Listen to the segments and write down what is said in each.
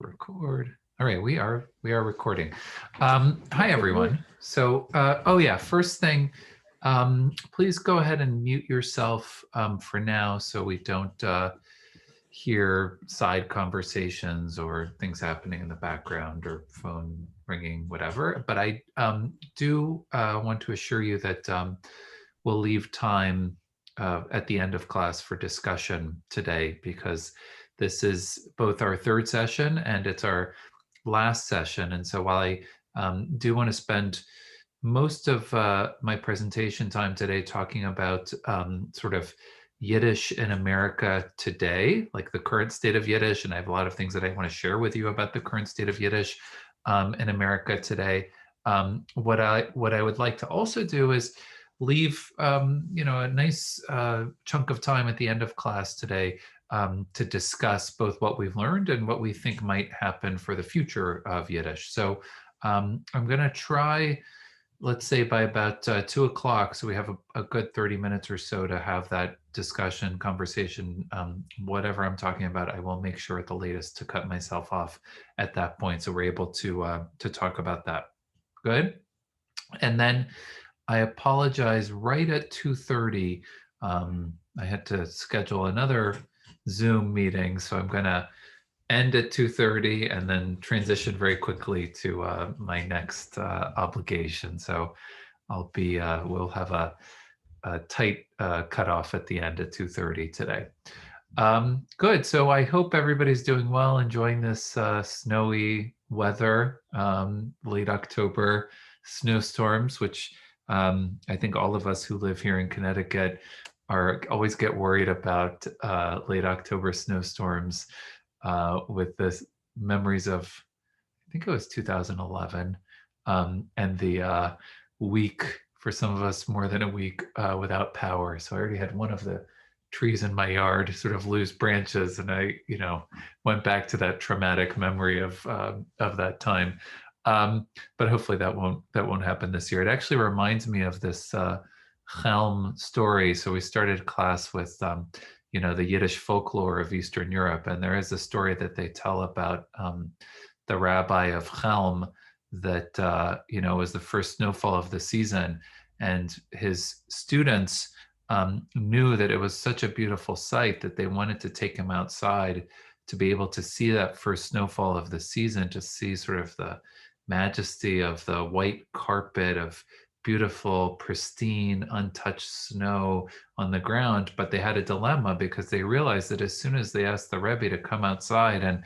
Record. All right, we are recording. Hi everyone. So, oh yeah, first thing, please go ahead and mute yourself for now, so we don't hear side conversations or things happening in the background or phone ringing, whatever. But I do want to assure you that we'll leave time at the end of class for discussion today, because this is both our third session and it's our last session. And so while I do want to spend most of my presentation time today talking about sort of Yiddish in America today, like the current state of Yiddish, and I have a lot of things that I want to share with you about the current state of Yiddish in America today. What I would like to also do is leave a nice chunk of time at the end of class today to discuss both what we've learned and what we think might happen for the future of Yiddish. So I'm going to try, let's say by about 2 o'clock, so we have a good 30 minutes or so to have that discussion, conversation, whatever I'm talking about. I will make sure at the latest to cut myself off at that point, so we're able to talk about that. Good. And then I apologize, right at 2:30, I had to schedule another Zoom meeting, so I'm going to end at 2:30 and then transition very quickly to my next obligation. So I'll be, we'll have a tight cutoff at the end at 2:30 today. Good. So I hope everybody's doing well, enjoying this snowy weather, late October snowstorms, which I think all of us who live here in Connecticut always get worried about late October snowstorms with the memories of, I think it was 2011, and the week, for some of us, more than a week without power. So I already had one of the trees in my yard sort of lose branches, and I, went back to that traumatic memory of that time. But hopefully that won't happen this year. It actually reminds me of this Chelm story. So we started class with the Yiddish folklore of Eastern Europe, and there is a story that they tell about the rabbi of Chelm that was the first snowfall of the season, and his students knew that it was such a beautiful sight that they wanted to take him outside to be able to see that first snowfall of the season, to see sort of the majesty of the white carpet of beautiful, pristine, untouched snow on the ground. But they had a dilemma, because they realized that as soon as they asked the Rebbe to come outside and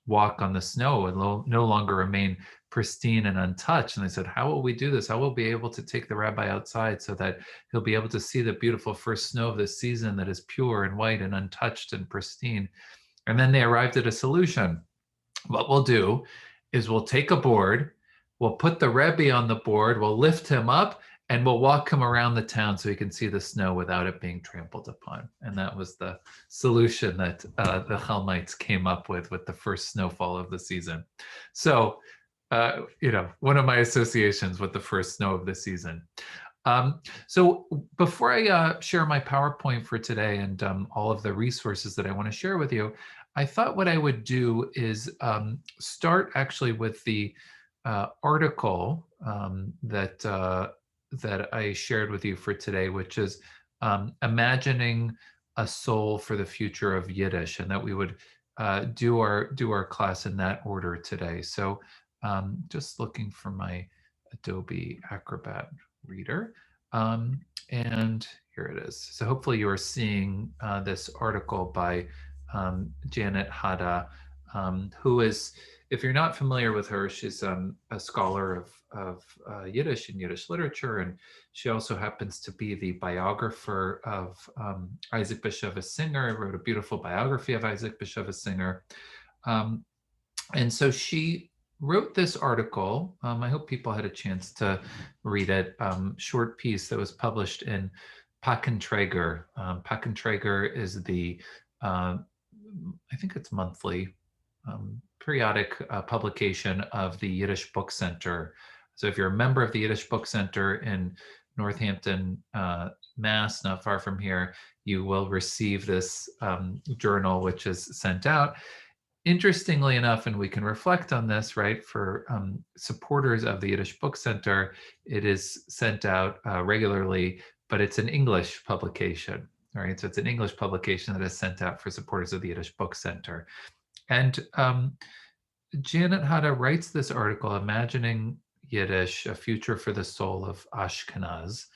walk on the snow, it will no longer remain pristine and untouched. And they said, how will we do this? How will we be able to take the rabbi outside so that he'll be able to see the beautiful first snow of the season that is pure and white and untouched and pristine? And then they arrived at a solution. What we'll do is we'll take a board, we'll put the Rebbe on the board, we'll lift him up, and we'll walk him around the town so he can see the snow without it being trampled upon. And that was the solution that the Chelmites came up with the first snowfall of the season. So, one of my associations with the first snow of the season. So before I share my PowerPoint for today and all of the resources that I want to share with you, I thought what I would do is start actually with the article that I shared with you for today, which is imagining a soul for the future of Yiddish, and that we would do our class in that order today. So just looking for my Adobe Acrobat reader, and here it is. So hopefully you are seeing this article by Janet Hada, who is, if you're not familiar with her, she's a scholar of Yiddish and Yiddish literature, and she also happens to be the biographer of Isaac Bashevis Singer. Wrote a beautiful biography of Isaac Bashevis Singer, and so she wrote this article. I hope people had a chance to read it. Short piece that was published in Patt and Traeger. Patt and Traeger is the I think it's monthly, periodic publication of the Yiddish Book Center. So if you're a member of the Yiddish Book Center in Northampton, Mass, not far from here, you will receive this journal, which is sent out. interestingly enough, and we can reflect on this, right, for supporters of the Yiddish Book Center, it is sent out regularly, but it's an English publication, right? So it's an English publication that is sent out for supporters of the Yiddish Book Center. And Janet Hada writes this article, Imagining Yiddish, A Future for the Soul of Ashkenaz,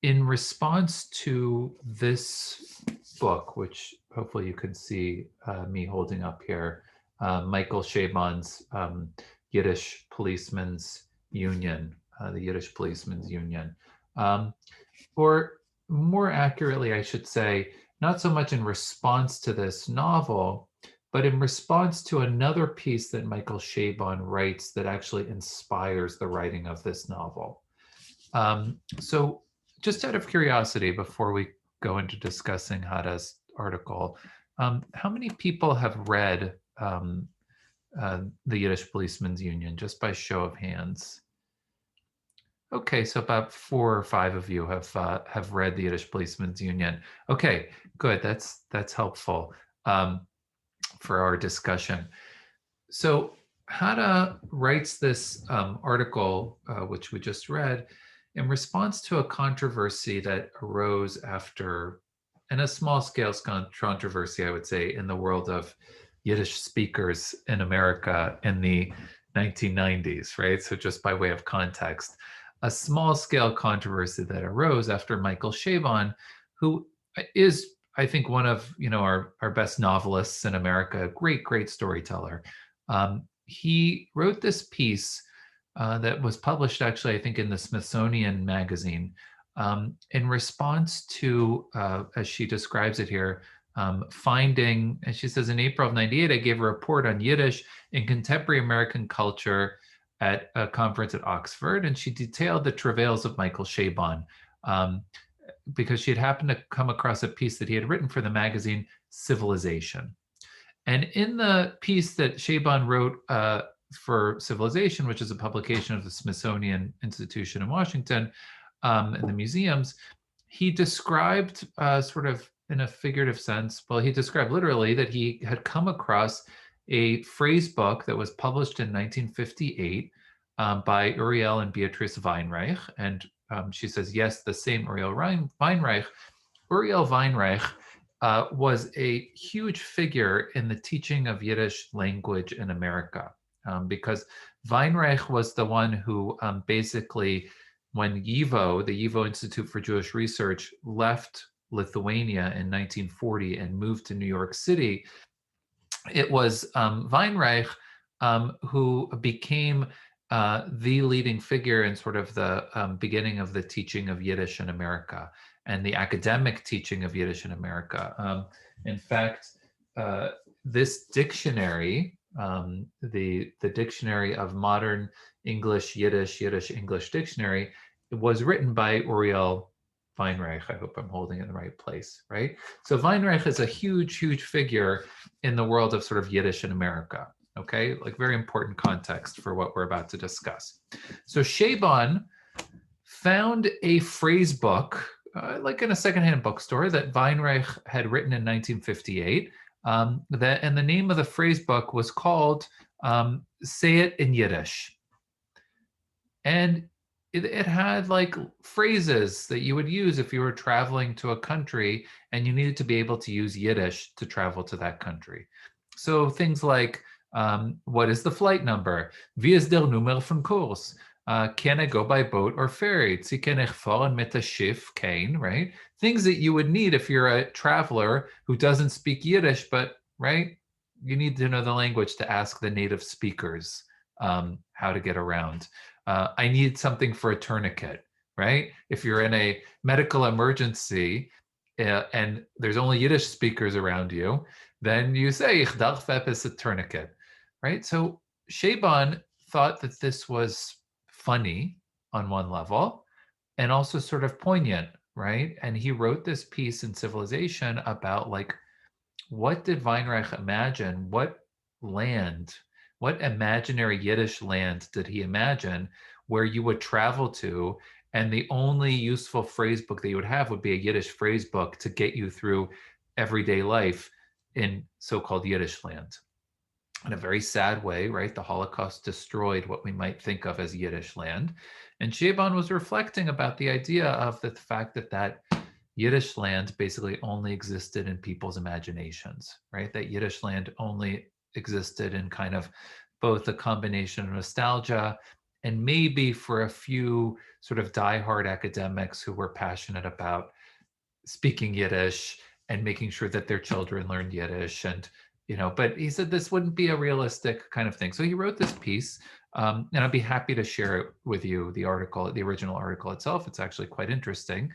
in response to this book, which hopefully you can see me holding up here, Michael Chabon's Yiddish Policemen's Union, the Yiddish Policemen's Union. Or more accurately, I should say, not so much in response to this novel, but in response to another piece that Michael Chabon writes that actually inspires the writing of this novel. So just out of curiosity, before we go into discussing Hada's article, how many people have read the Yiddish Policemen's Union, just by show of hands? Okay, so about 4 or 5 of you have read the Yiddish Policemen's Union. Okay, good. That's helpful for our discussion. So Hada writes this article, which we just read, in response to a controversy that arose after, and a small-scale controversy, I would say, in the world of Yiddish speakers in America in the 1990s, right? So just by way of context, a small-scale controversy that arose after Michael Chabon, who is, I think, one of our best novelists in America, great storyteller. He wrote this piece that was published, actually, I think, in the Smithsonian Magazine, in response to, as she describes it here, finding, and she says, in April of '98, I gave a report on Yiddish in contemporary American culture at a conference at Oxford, and she detailed the travails of Michael Chabon, because she had happened to come across a piece that he had written for the magazine Civilization. And in the piece that Chabon wrote for Civilization, which is a publication of the Smithsonian Institution in Washington, and the museums, he described sort of in a figurative sense, well, he described literally that he had come across a phrase book that was published in 1958 by Uriel and Beatrice Weinreich. And she says, yes, the same Uriel Weinreich. Uriel Weinreich was a huge figure in the teaching of Yiddish language in America, because Weinreich was the one who basically, when YIVO, the YIVO Institute for Jewish Research, left Lithuania in 1940 and moved to New York City, it was Weinreich who became the leading figure in sort of the beginning of the teaching of Yiddish in America and the academic teaching of Yiddish in America. In fact, this dictionary, the Dictionary of Modern English, Yiddish English Dictionary, was written by Uriel Weinreich. I hope I'm holding it in the right place, right? So Weinreich is a huge figure in the world of sort of Yiddish in America, okay? Like, very important context for what we're about to discuss. So Chabon found a phrase book, like in a secondhand bookstore, that Weinreich had written in 1958. And the name of the phrase book was called Say It in Yiddish. And it had like phrases that you would use if you were traveling to a country and you needed to be able to use Yiddish to travel to that country. So things like, what is the flight number? Wie ist der Nummer von Kurs? Can I go by boat or ferry? Sie kann ich fahren mit dem Schiff? Kein, right? Things that you would need if you're a traveler who doesn't speak Yiddish, but, right, you need to know the language to ask the native speakers how to get around. I need something for a tourniquet, right? If you're in a medical emergency and there's only Yiddish speakers around you, then you say, ich darf etwas a tourniquet, right? So Chabon thought that this was funny on one level and also sort of poignant, right? And he wrote this piece in Civilization about, like, what did Weinreich imagine? What land, what imaginary Yiddish land did he imagine where you would travel to, and the only useful phrase book that you would have would be a Yiddish phrase book to get you through everyday life, in so-called Yiddish land. In a very sad way, right? The Holocaust destroyed what we might think of as Yiddish land. And Shaban was reflecting about the idea of the fact that that Yiddish land basically only existed in people's imaginations, right? That Yiddish land only existed in kind of both a combination of nostalgia and maybe for a few sort of diehard academics who were passionate about speaking Yiddish and making sure that their children learned Yiddish. And, but he said this wouldn't be a realistic kind of thing. So he wrote this piece, and I'd be happy to share it with you, the article, the original article itself. It's actually quite interesting.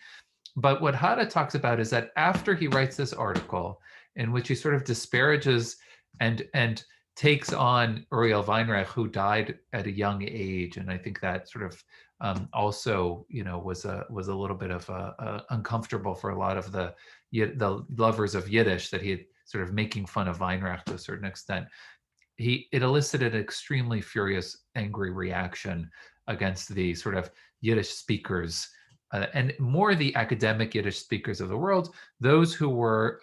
But what Hada talks about is that after he writes this article in which he sort of disparages and takes on Uriel Weinreich, who died at a young age, and I think that sort of also, was a little bit of uncomfortable for a lot of the lovers of Yiddish, that he had sort of making fun of Weinreich to a certain extent. It elicited an extremely furious, angry reaction against the sort of Yiddish speakers, and more the academic Yiddish speakers of the world, those who were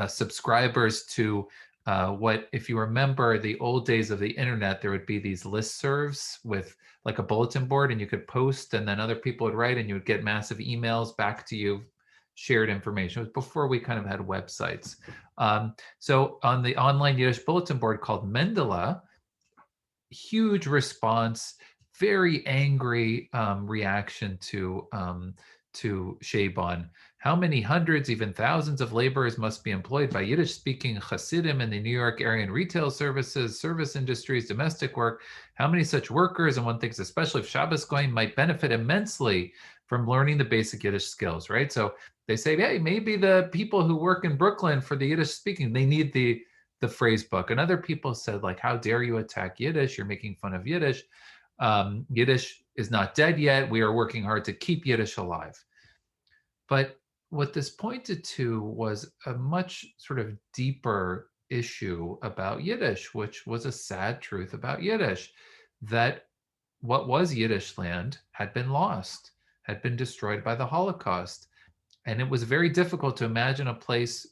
subscribers to what, if you remember the old days of the internet, there would be these listservs with like a bulletin board, and you could post, and then other people would write, and you would get massive emails back to you, shared information. It was before we kind of had websites. So on the online Yiddish bulletin board called Mendele, huge response, very angry reaction to Shaban. How many hundreds, even thousands of laborers must be employed by Yiddish-speaking Hasidim in the New York area in retail services, service industries, domestic work? How many such workers, and one thinks especially if Shabbos Goyim, might benefit immensely from learning the basic Yiddish skills, right? So they say, hey, maybe the people who work in Brooklyn for the Yiddish speaking, they need the phrase book. And other people said, like, how dare you attack Yiddish? You're making fun of Yiddish. Yiddish is not dead yet. We are working hard to keep Yiddish alive. But what this pointed to was a much sort of deeper issue about Yiddish, which was a sad truth about Yiddish, that what was Yiddish land had been lost, had been destroyed by the Holocaust. And it was very difficult to imagine a place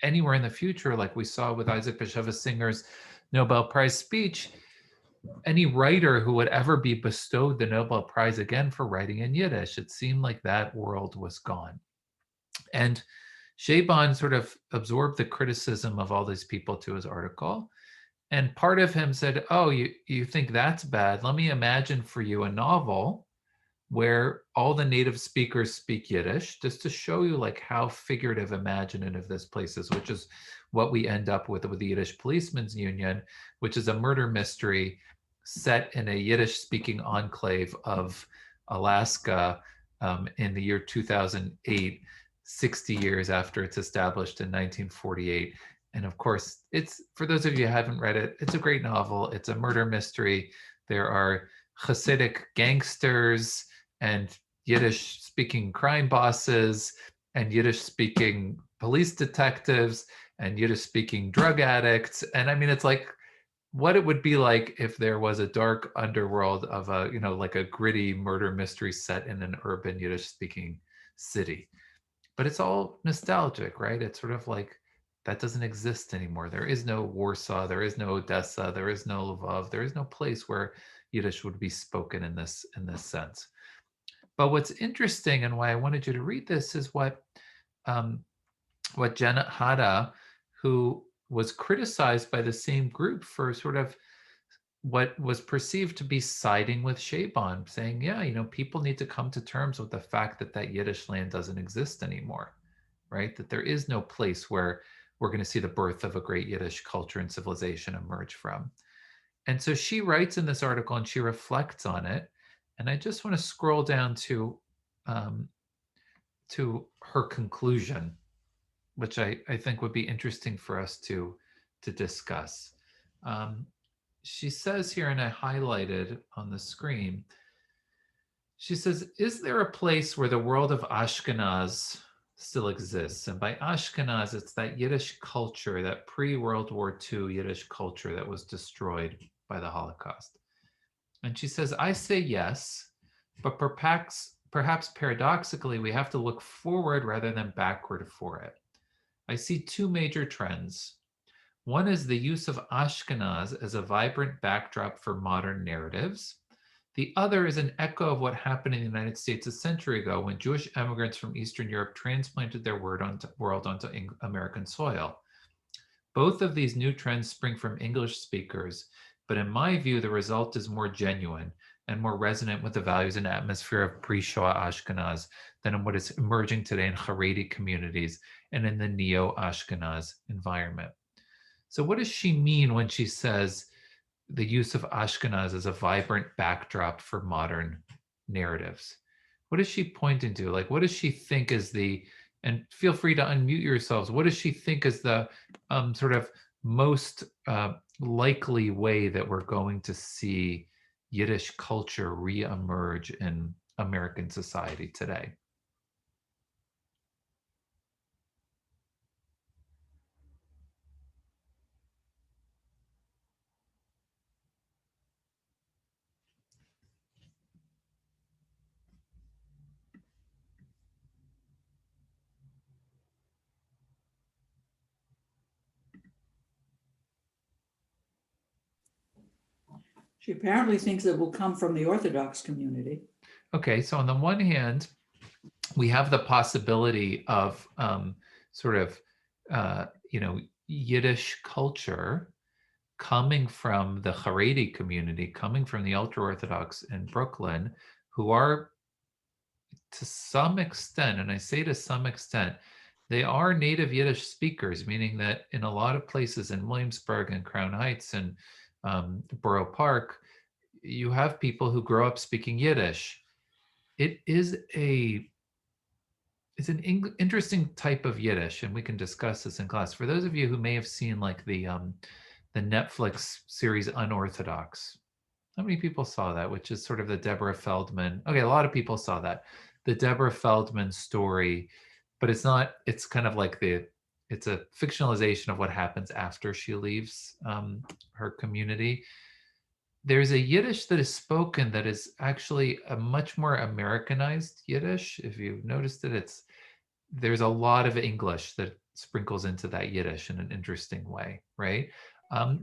anywhere in the future, like we saw with Isaac Bashevis Singer's Nobel Prize speech, any writer who would ever be bestowed the Nobel Prize again for writing in Yiddish. It seemed like that world was gone. And Shaban sort of absorbed the criticism of all these people to his article. And part of him said, oh, you think that's bad? Let me imagine for you a novel where all the native speakers speak Yiddish, just to show you like how figurative, imaginative this place is, which is what we end up with the Yiddish Policemen's Union, which is a murder mystery set in a Yiddish-speaking enclave of Alaska in the year 2008, 60 years after it's established in 1948. And of course, it's, for those of you who haven't read it, it's a great novel. It's a murder mystery. There are Hasidic gangsters and Yiddish speaking crime bosses and Yiddish speaking police detectives and Yiddish speaking drug addicts. And I mean, it's like what it would be like if there was a dark underworld of a, like a gritty murder mystery set in an urban Yiddish speaking city. But it's all nostalgic, right? It's sort of like that doesn't exist anymore. There is no Warsaw, there is no Odessa, there is no Lvov, there is no place where Yiddish would be spoken in this sense. But what's interesting and why I wanted you to read this is what Janet Hada, who was criticized by the same group for sort of what was perceived to be siding with Shaban, saying, yeah, people need to come to terms with the fact that that Yiddish land doesn't exist anymore, right? That there is no place where we're going to see the birth of a great Yiddish culture and civilization emerge from. And so she writes in this article and she reflects on it. And I just want to scroll down to her conclusion, which I think would be interesting for us to discuss. She says here, and I highlighted on the screen, she says, is there a place where the world of Ashkenaz still exists? And by Ashkenaz, it's that Yiddish culture, that pre-World War II Yiddish culture that was destroyed by the Holocaust. And she says, I say yes, but perhaps paradoxically, we have to look forward rather than backward for it. I see two major trends. One is the use of Ashkenaz as a vibrant backdrop for modern narratives. The other is an echo of what happened in the United States a century ago when Jewish immigrants from Eastern Europe transplanted their world onto American soil. Both of these new trends spring from English speakers, but in my view, the result is more genuine and more resonant with the values and atmosphere of pre-Shoah Ashkenaz than in what is emerging today in Haredi communities and in the neo-Ashkenaz environment. So what does she mean when she says the use of Ashkenaz as a vibrant backdrop for modern narratives? What is she pointing to? Like, what does she think is the, and feel free to unmute yourselves, what does she think is the sort of most likely way that we're going to see Yiddish culture reemerge in American society today? She apparently thinks it will come from the Orthodox community. Okay, so on the one hand, we have the possibility of sort of, Yiddish culture coming from the Haredi community, coming from the ultra-Orthodox in Brooklyn, who are to some extent, and I say to some extent, they are native Yiddish speakers, meaning that in a lot of places in Williamsburg and Crown Heights and Borough Park, you have people who grow up speaking Yiddish. It is it's an interesting type of Yiddish, and we can discuss this in class. For those of you who may have seen like the Netflix series Unorthodox, how many people saw that? Which is sort of the Deborah Feldman. Okay, a lot of people saw that, the Deborah Feldman story, but it's not. It's kind of like it's a fictionalization of what happens after she leaves her community. There's a Yiddish that is spoken that is actually a much more Americanized Yiddish. If you've noticed it, there's a lot of English that sprinkles into that Yiddish in an interesting way, right?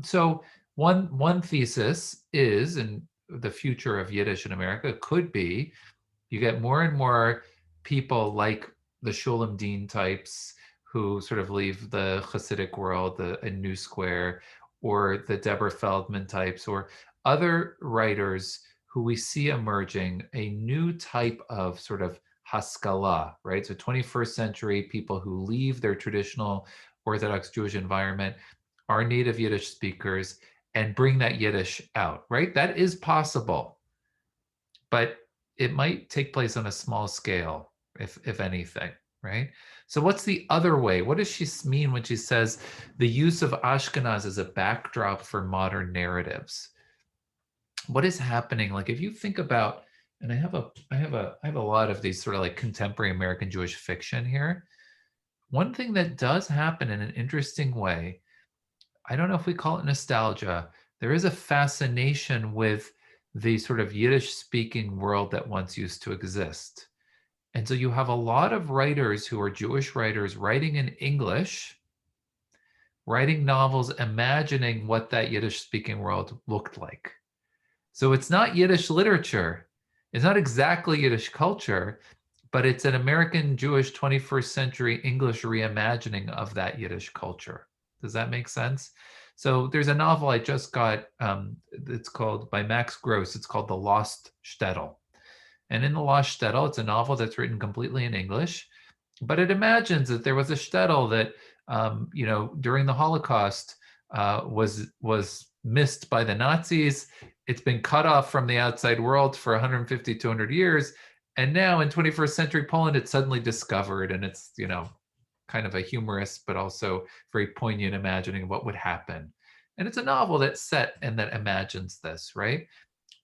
So one thesis is, and the future of Yiddish in America could be, you get more and more people like the Shulam Dean types who sort of leave the Hasidic world, a New Square, or the Deborah Feldman types, or other writers who we see emerging a new type of sort of Haskalah, right? So 21st century people who leave their traditional Orthodox Jewish environment are native Yiddish speakers and bring that Yiddish out, right? That is possible, but it might take place on a small scale, if anything, right? So what's the other way? What does she mean when she says the use of Ashkenaz as a backdrop for modern narratives? What is happening? Like if you think about, and I have a lot of these sort of like contemporary American Jewish fiction here. One thing that does happen in an interesting way, I don't know if we call it nostalgia, there is a fascination with the sort of Yiddish speaking world that once used to exist. And so you have a lot of writers who are Jewish writers writing in English, writing novels, imagining what that Yiddish speaking world looked like. So it's not Yiddish literature. It's not exactly Yiddish culture, but it's an American Jewish 21st century English reimagining of that Yiddish culture. Does that make sense? So there's a novel I just got. It's called, by Max Gross. It's called The Lost Shtetl. And in The Lost Shtetl, it's a novel that's written completely in English, but it imagines that there was a shtetl that, during the Holocaust was missed by the Nazis. It's been cut off from the outside world for 150, 200 years. And now in 21st century Poland, it's suddenly discovered, and it's, kind of a humorous, but also very poignant imagining of what would happen. And it's a novel that's set and that imagines this, right?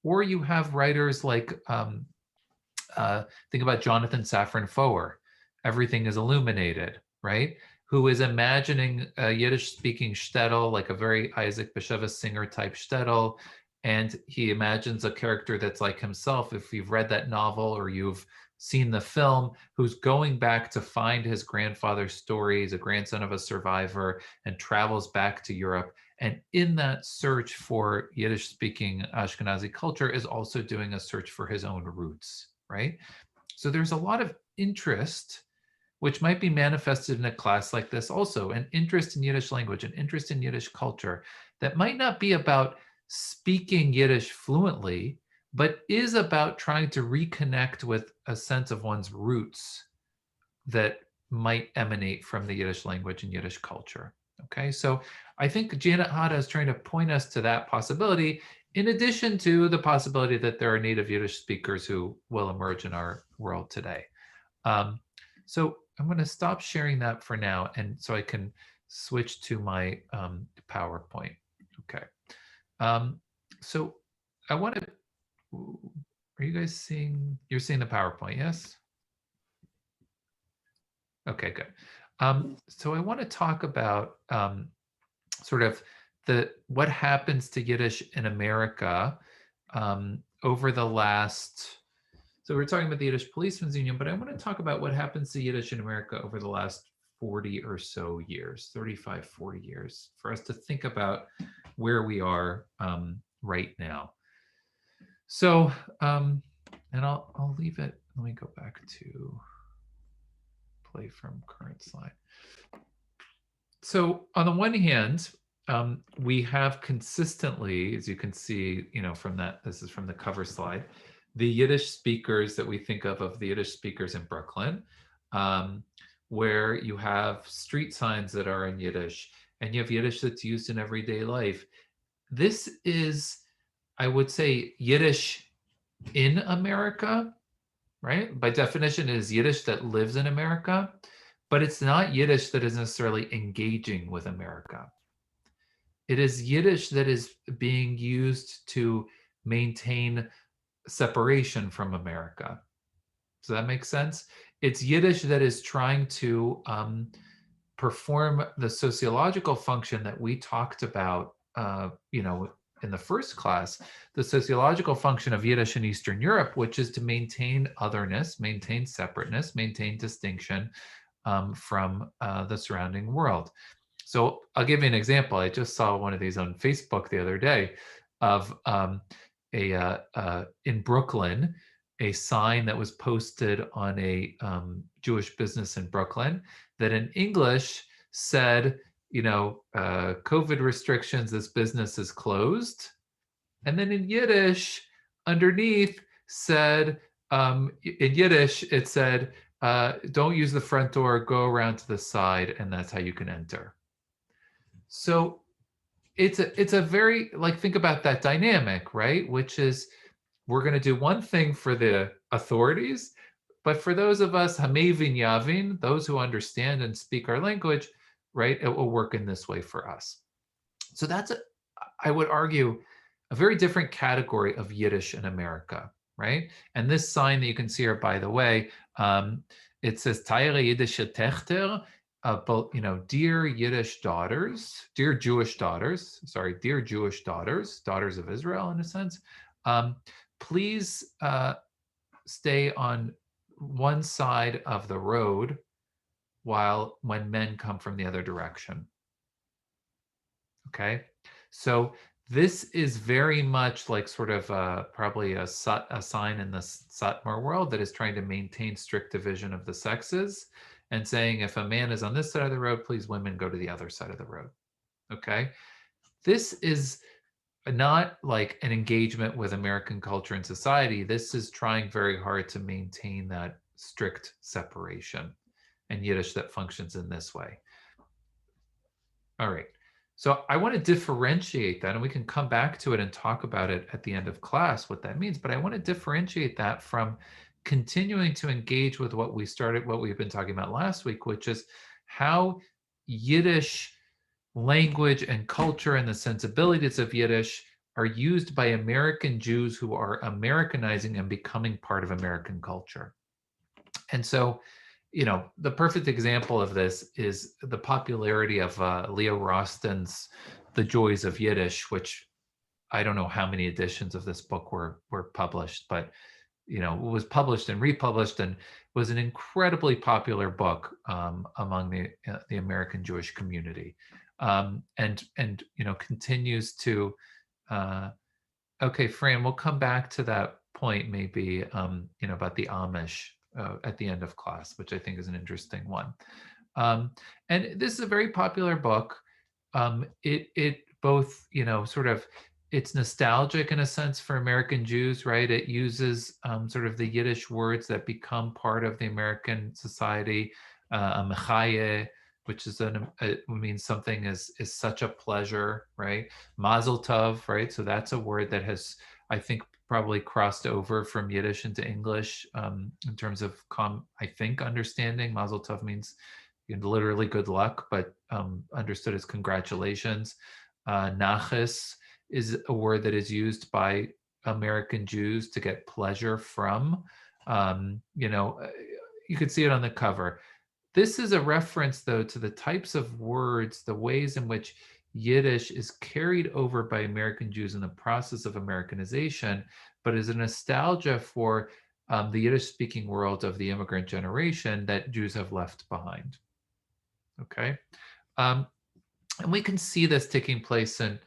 Or you have writers like, think about Jonathan Safran Foer, Everything is Illuminated, right? Who is imagining a Yiddish-speaking shtetl, like a very Isaac Bashevis Singer type shtetl, and he imagines a character that's like himself. If you've read that novel or you've seen the film, who's going back to find his grandfather's story. He's a grandson of a survivor and travels back to Europe. And in that search for Yiddish speaking Ashkenazi culture is also doing a search for his own roots, right? So there's a lot of interest, which might be manifested in a class like this also, an interest in Yiddish language, an interest in Yiddish culture that might not be about speaking Yiddish fluently, but is about trying to reconnect with a sense of one's roots that might emanate from the Yiddish language and Yiddish culture. Okay, so I think Janet Hada is trying to point us to that possibility, in addition to the possibility that there are native Yiddish speakers who will emerge in our world today. So I'm going to stop sharing that for now, and so I can switch to my PowerPoint. Okay. So I want to, are you guys seeing, you're seeing the PowerPoint, yes? Okay, good. So I want to talk about sort of what happens to Yiddish in America over the last, so we're talking about the Yiddish Policemen's Union, but I want to talk about what happens to Yiddish in America over the last 40 or so years, 35, 40 years, for us to think about where we are right now. So, and I'll leave it, let me go back to play from current slide. So on the one hand, we have consistently, as you can see, from that, this is from the cover slide, the Yiddish speakers that we think of the Yiddish speakers in Brooklyn, where you have street signs that are in Yiddish, and you have Yiddish that's used in everyday life. This is, I would say, Yiddish in America, right? By definition, it is Yiddish that lives in America, but it's not Yiddish that is necessarily engaging with America. It is Yiddish that is being used to maintain separation from America. Does that make sense? It's Yiddish that is trying to perform the sociological function that we talked about, in the first class, the sociological function of Yiddish in Eastern Europe, which is to maintain otherness, maintain separateness, maintain distinction from the surrounding world. So I'll give you an example. I just saw one of these on Facebook the other day of in Brooklyn, a sign that was posted on a Jewish business in Brooklyn that in English said, COVID restrictions, this business is closed. And then in Yiddish, underneath said, in Yiddish, it said, don't use the front door, go around to the side, and that's how you can enter. So it's a very, think about that dynamic, right? Which is, we're going to do one thing for the authorities, but for those of us, hamevin yavin, those who understand and speak our language, right, it will work in this way for us. So that's, I would argue, a very different category of Yiddish in America, right? And this sign that you can see here, by the way, it says Teire Yiddische Techter, dear Yiddish daughters, dear Jewish daughters, daughters of Israel in a sense, please stay on one side of the road when men come from the other direction. Okay, so this is very much like sort of probably a sign in the Satmar world that is trying to maintain strict division of the sexes and saying, if a man is on this side of the road, please women go to the other side of the road. Okay, this is not like an engagement with American culture and society. This is trying very hard to maintain that strict separation, and Yiddish that functions in this way. All right. So I want to differentiate that, and we can come back to it and talk about it at the end of class, what that means. But I want to differentiate that from continuing to engage with what we've been talking about last week, which is how Yiddish language and culture and the sensibilities of Yiddish are used by American Jews who are Americanizing and becoming part of American culture. And so, the perfect example of this is the popularity of Leo Rosten's The Joys of Yiddish, which I don't know how many editions of this book were published, but was published and republished and was an incredibly popular book among the American Jewish community, and continues to. Okay, Fran, we'll come back to that point maybe, about the Amish at the end of class, which I think is an interesting one. And this is a very popular book. It both, sort of, it's nostalgic in a sense for American Jews, right? It uses sort of the Yiddish words that become part of the American society, mechaye, which is it means something is such a pleasure, right? Mazel tov, right? So that's a word that has, I think, probably crossed over from Yiddish into English in terms of, I think, understanding. Mazel tov means literally good luck, but understood as congratulations. Nachas is a word that is used by American Jews to get pleasure from. You could see it on the cover. This is a reference, though, to the types of words, the ways in which Yiddish is carried over by American Jews in the process of Americanization, but is a nostalgia for the Yiddish-speaking world of the immigrant generation that Jews have left behind. Okay. And we can see this taking place in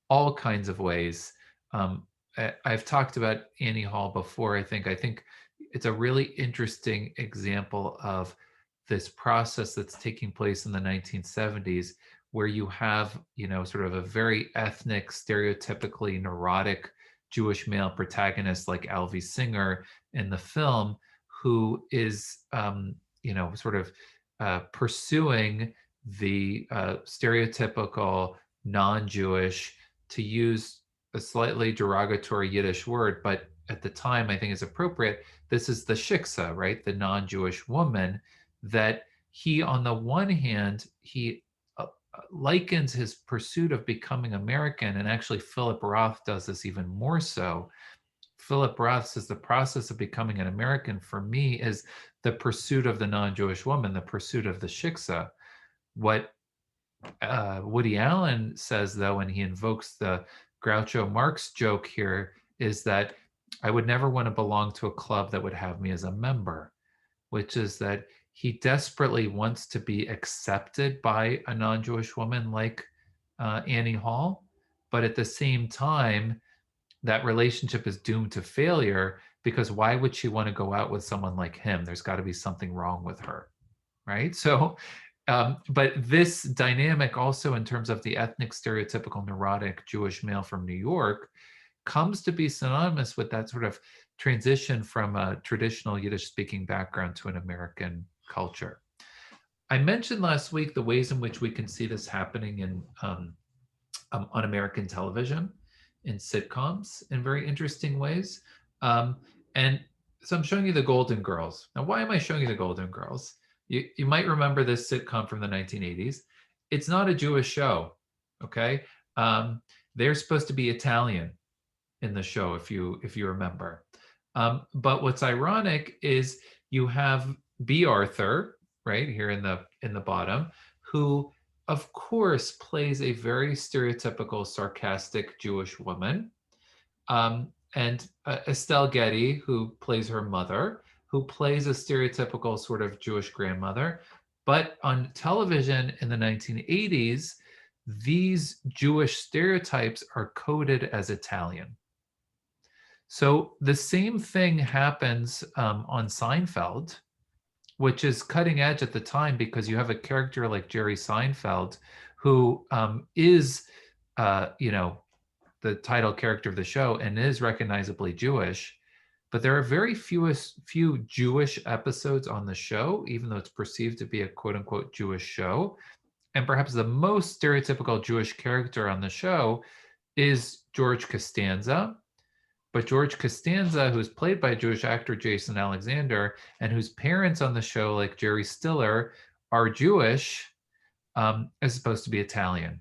all kinds of ways. I've talked about Annie Hall before. I think it's a really interesting example of this process that's taking place in the 1970s, where you have, sort of a very ethnic, stereotypically neurotic Jewish male protagonist like Alvy Singer in the film, who is, sort of pursuing the stereotypical non-Jewish, to use a slightly derogatory Yiddish word, but at the time I think is appropriate. This is the shiksa, right? The non-Jewish woman that he, on the one hand, he likens his pursuit of becoming American, and actually Philip Roth does this even more so. Philip Roth says the process of becoming an American for me is the pursuit of the non-Jewish woman, the pursuit of the shiksa. What Woody Allen says, though, when he invokes the Groucho Marx joke here, is that I would never want to belong to a club that would have me as a member, which is that he desperately wants to be accepted by a non-Jewish woman like Annie Hall, but at the same time, that relationship is doomed to failure, because why would she want to go out with someone like him? There's got to be something wrong with her, right? So, but this dynamic also, in terms of the ethnic, stereotypical, neurotic Jewish male from New York, comes to be synonymous with that sort of transition from a traditional Yiddish-speaking background to an American culture. I mentioned last week the ways in which we can see this happening in on American television, in sitcoms, in very interesting ways. And so I'm showing you the Golden Girls. Now, why am I showing you the Golden Girls? You might remember this sitcom from the 1980s. It's not a Jewish show, okay? They're supposed to be Italian in the show, if you remember. But what's ironic is you have B. Arthur, right here in the bottom, who of course plays a very stereotypical, sarcastic Jewish woman, and Estelle Getty, who plays her mother, who plays a stereotypical sort of Jewish grandmother. But on television in the 1980s, these Jewish stereotypes are coded as Italian. So the same thing happens on Seinfeld, which is cutting edge at the time, because you have a character like Jerry Seinfeld, who is, the title character of the show and is recognizably Jewish. But there are very few Jewish episodes on the show, even though it's perceived to be a quote unquote Jewish show. And perhaps the most stereotypical Jewish character on the show is George Costanza. But George Costanza, who's played by Jewish actor Jason Alexander, and whose parents on the show, like Jerry Stiller, are Jewish, is supposed to be Italian.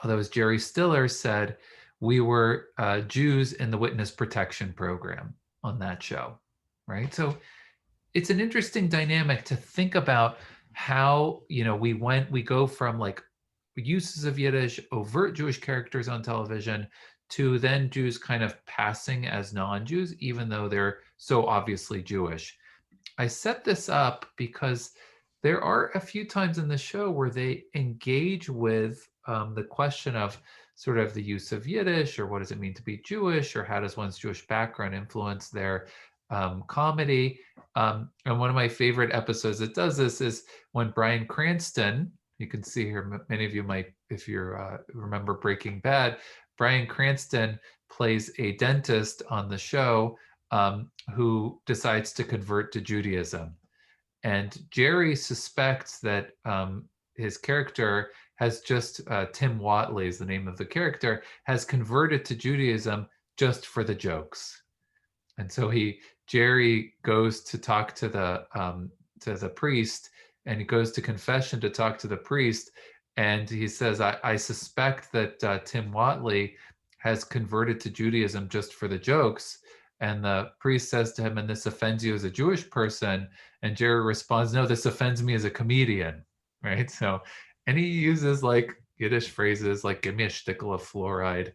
Although, as Jerry Stiller said, we were Jews in the witness protection program on that show, right? So it's an interesting dynamic to think about how, we go from like uses of Yiddish, overt Jewish characters on television, to then Jews kind of passing as non-Jews, even though they're so obviously Jewish. I set this up because there are a few times in the show where they engage with the question of sort of the use of Yiddish, or what does it mean to be Jewish, or how does one's Jewish background influence their comedy. And one of my favorite episodes that does this is when Bryan Cranston, you can see here, many of you might, if you remember Breaking Bad, Bryan Cranston plays a dentist on the show who decides to convert to Judaism. And Jerry suspects that his character has just, Tim Watley is the name of the character, has converted to Judaism just for the jokes. And so Jerry goes to talk to the priest, and he goes to confession to talk to the priest. And he says, I suspect that Tim Watley has converted to Judaism just for the jokes. And the priest says to him, and this offends you as a Jewish person? And Jerry responds, no, this offends me as a comedian, right? So, and he uses like Yiddish phrases like, give me a shtickle of fluoride,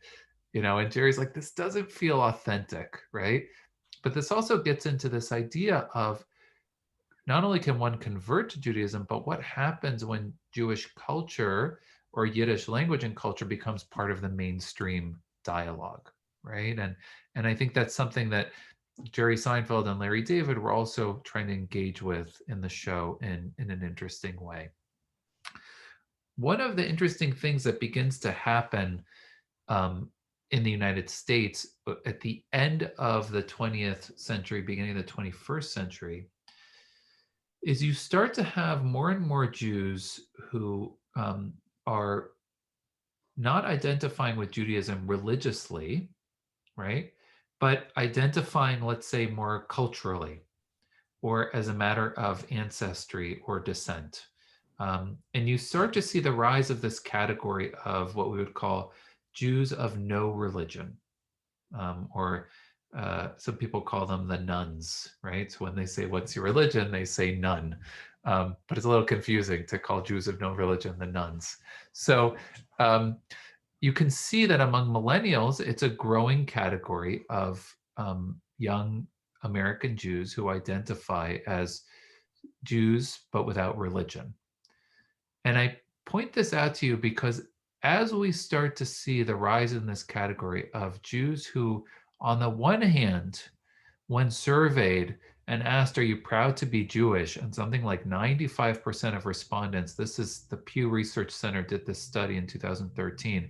and Jerry's like, this doesn't feel authentic, right? But this also gets into this idea of not only can one convert to Judaism, but what happens when Jewish culture or Yiddish language and culture becomes part of the mainstream dialogue, right? And I think that's something that Jerry Seinfeld and Larry David were also trying to engage with in the show in an interesting way. One of the interesting things that begins to happen in the United States at the end of the 20th century, beginning of the 21st century, is you start to have more and more Jews who are not identifying with Judaism religiously, right? But identifying, let's say, more culturally or as a matter of ancestry or descent. And you start to see the rise of this category of what we would call Jews of no religion, or some people call them the nuns, right? So when they say, what's your religion? They say none. But it's a little confusing to call Jews of no religion the nuns. So you can see that among millennials, it's a growing category of young American Jews who identify as Jews, but without religion. And I point this out to you because as we start to see the rise in this category of Jews who, on the one hand, when surveyed and asked, are you proud to be Jewish? And something like 95% of respondents, this is the Pew Research Center did this study in 2013,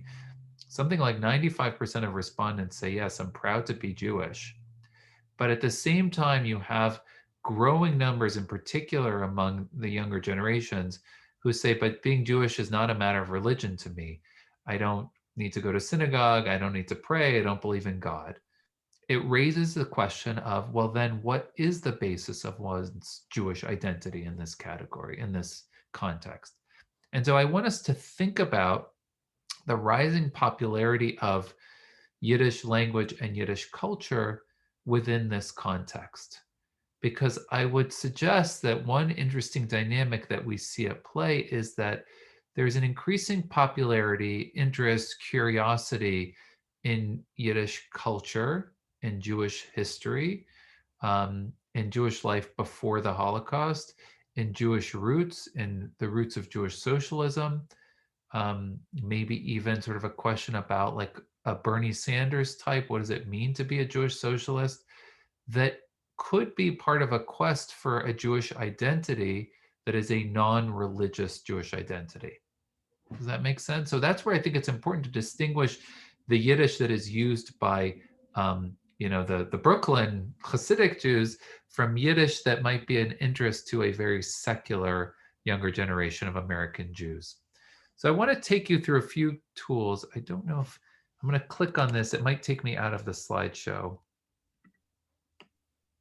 something like 95% of respondents say, yes, I'm proud to be Jewish. But at the same time, you have growing numbers, in particular among the younger generations, who say, but being Jewish is not a matter of religion to me. I don't need to go to synagogue. I don't need to pray. I don't believe in God. It raises the question of, well, then what is the basis of one's Jewish identity in this category, in this context? And so I want us to think about the rising popularity of Yiddish language and Yiddish culture within this context. Because I would suggest that one interesting dynamic that we see at play is that there's an increasing popularity, interest, curiosity in Yiddish culture, in Jewish history, in Jewish life before the Holocaust, in Jewish roots, in the roots of Jewish socialism, maybe even sort of a question about like a Bernie Sanders type, what does it mean to be a Jewish socialist, that could be part of a quest for a Jewish identity that is a non-religious Jewish identity. Does that make sense? So that's where I think it's important to distinguish the Yiddish that is used by the Brooklyn Hasidic Jews from Yiddish that might be an interest to a very secular younger generation of American Jews. So I want to take you through a few tools. I don't know if I'm going to click on this. It might take me out of the slideshow.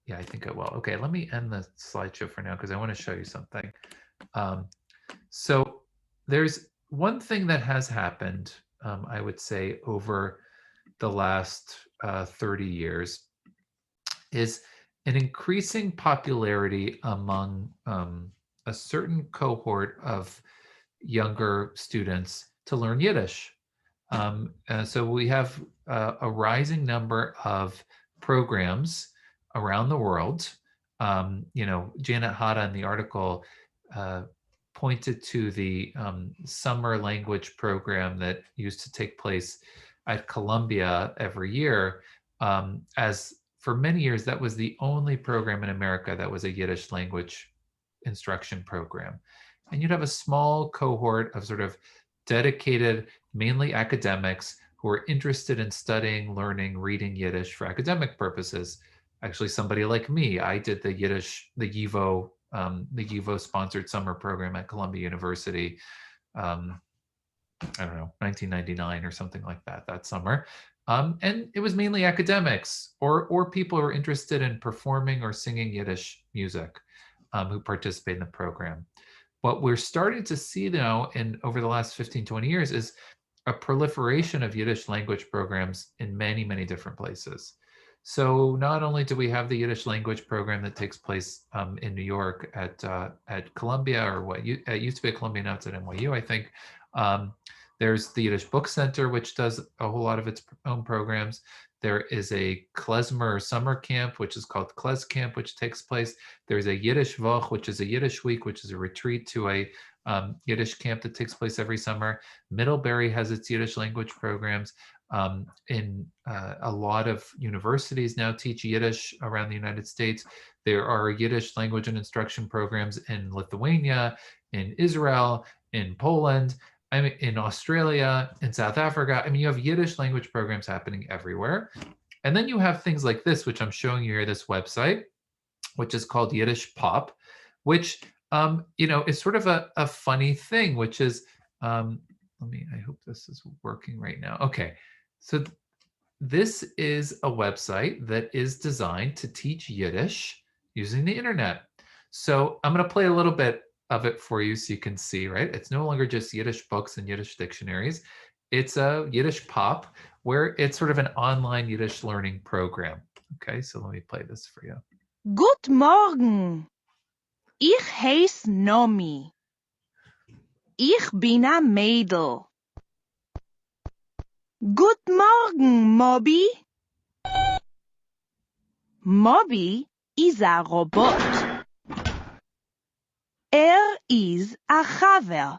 Yeah, I think I will. Okay, let me end the slideshow for now because I want to show you something. So there's one thing that has happened, I would say, over the last 30 years is an increasing popularity among a certain cohort of younger students to learn Yiddish. So we have a rising number of programs around the world. Janet Hada in the article pointed to the summer language program that used to take place at Columbia every year. As for many years, that was the only program in America that was a Yiddish language instruction program. And you'd have a small cohort of sort of dedicated, mainly academics who are interested in studying, learning, reading Yiddish for academic purposes. Actually, somebody like me, I did the YIVO sponsored summer program at Columbia University. I don't know, 1999 or something like that summer. And it was mainly academics or people who are interested in performing or singing Yiddish music who participate in the program. What we're starting to see now in over the last 15, 20 years is a proliferation of Yiddish language programs in many, many different places. So not only do we have the Yiddish language program that takes place in New York at Columbia, or it used to be at Columbia, now it's at NYU, I think. There's the Yiddish Book Center, which does a whole lot of its own programs. There is a klezmer summer camp, which is called Klez Camp, which takes place. There's a Yiddish Woch, which is a Yiddish week, which is a retreat to a Yiddish camp that takes place every summer. Middlebury has its Yiddish language programs. A lot of universities now teach Yiddish around the United States. There are Yiddish language and instruction programs in Lithuania, in Israel, in Poland, in Australia, in South Africa. I mean, you have Yiddish language programs happening everywhere. And then you have things like this, which I'm showing you here, this website, which is called Yiddish Pop, which, is sort of a funny thing, which is, I hope this is working right now. Okay, so this is a website that is designed to teach Yiddish using the internet. So I'm going to play a little bit of it for you so you can see, right? It's no longer just Yiddish books and Yiddish dictionaries. It's a Yiddish Pop, where it's sort of an online Yiddish learning program. Okay, so let me play this for you. Good Morgen. Ich heiss Nomi. Ich bin a Mädel. Good Morgen, Moby. Moby is a robot. Is a חבר.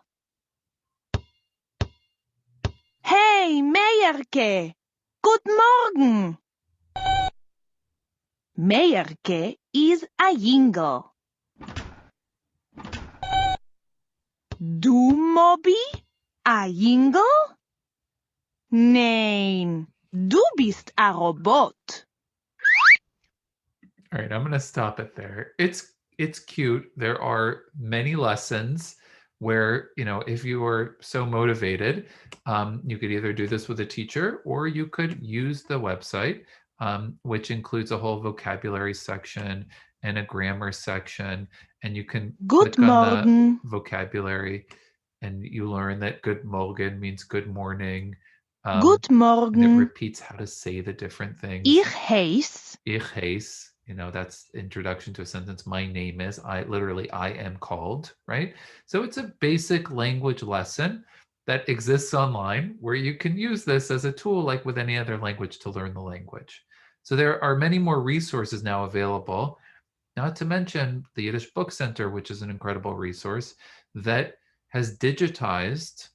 Hey, Meierke. Good Morgen. Meierke is a jingle. Du, Moby? A jingle? Nein, du bist a Robot. All right, I'm going to stop it there. It's cute. There are many lessons where, if you are so motivated, you could either do this with a teacher or you could use the website, which includes a whole vocabulary section and a grammar section. And you can click on the vocabulary and you learn that good morgen means good morning. Good morgen. And it repeats how to say the different things. Ich heiss. Ich heiss. That's introduction to a sentence. My name is, I am called, right? So it's a basic language lesson that exists online where you can use this as a tool, like with any other language, to learn the language. So there are many more resources now available, not to mention the Yiddish Book Center, which is an incredible resource that has digitized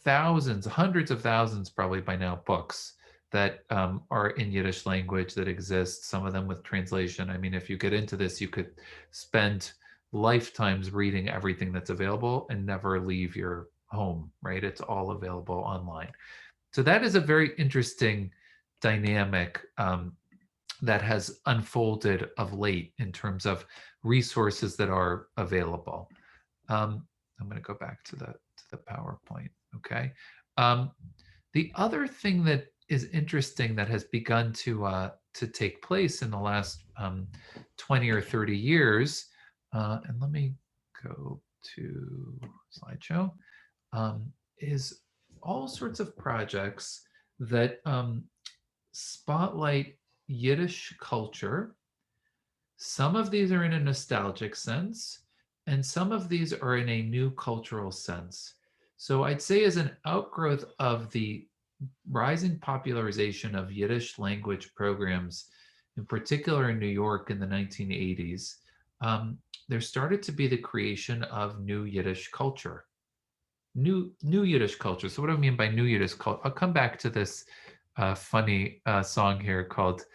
thousands, hundreds of thousands probably by now, books that are in Yiddish language that exist, some of them with translation. I mean, if you get into this, you could spend lifetimes reading everything that's available and never leave your home, right? It's all available online. So that is a very interesting dynamic that has unfolded of late in terms of resources that are available. I'm going to go back to the PowerPoint, okay? The other thing that is interesting that has begun to take place in the last 20 or 30 years, and let me go to slideshow, is all sorts of projects that spotlight Yiddish culture. Some of these are in a nostalgic sense, and some of these are in a new cultural sense. So I'd say as an outgrowth of the rising popularization of Yiddish language programs, in particular in New York in the 1980s, there started to be the creation of new Yiddish culture. New Yiddish culture. So what do I mean by new Yiddish culture? I'll come back to this funny song here called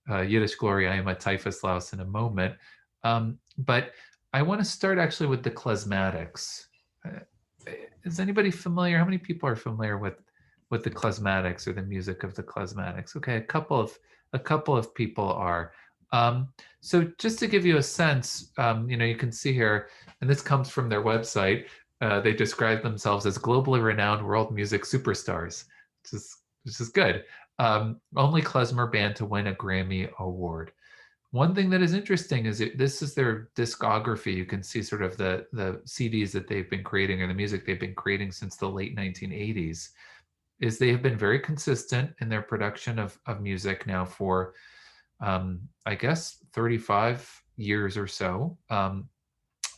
Yiddish Glory, I am a typhus louse in a moment. But I want to start actually with the klezmatics. Is anybody familiar? How many people are familiar with the klezmatics or the music of the klezmatics? Okay, a couple of people are. So just to give you a sense, you can see here, and this comes from their website. They describe themselves as globally renowned world music superstars, which is good. Only klezmer band to win a Grammy Award. One thing that is interesting is this is their discography. You can see sort of the CDs that they've been creating or the music they've been creating since the late 1980s. Is they have been very consistent in their production of music now for, I guess, 35 years or so.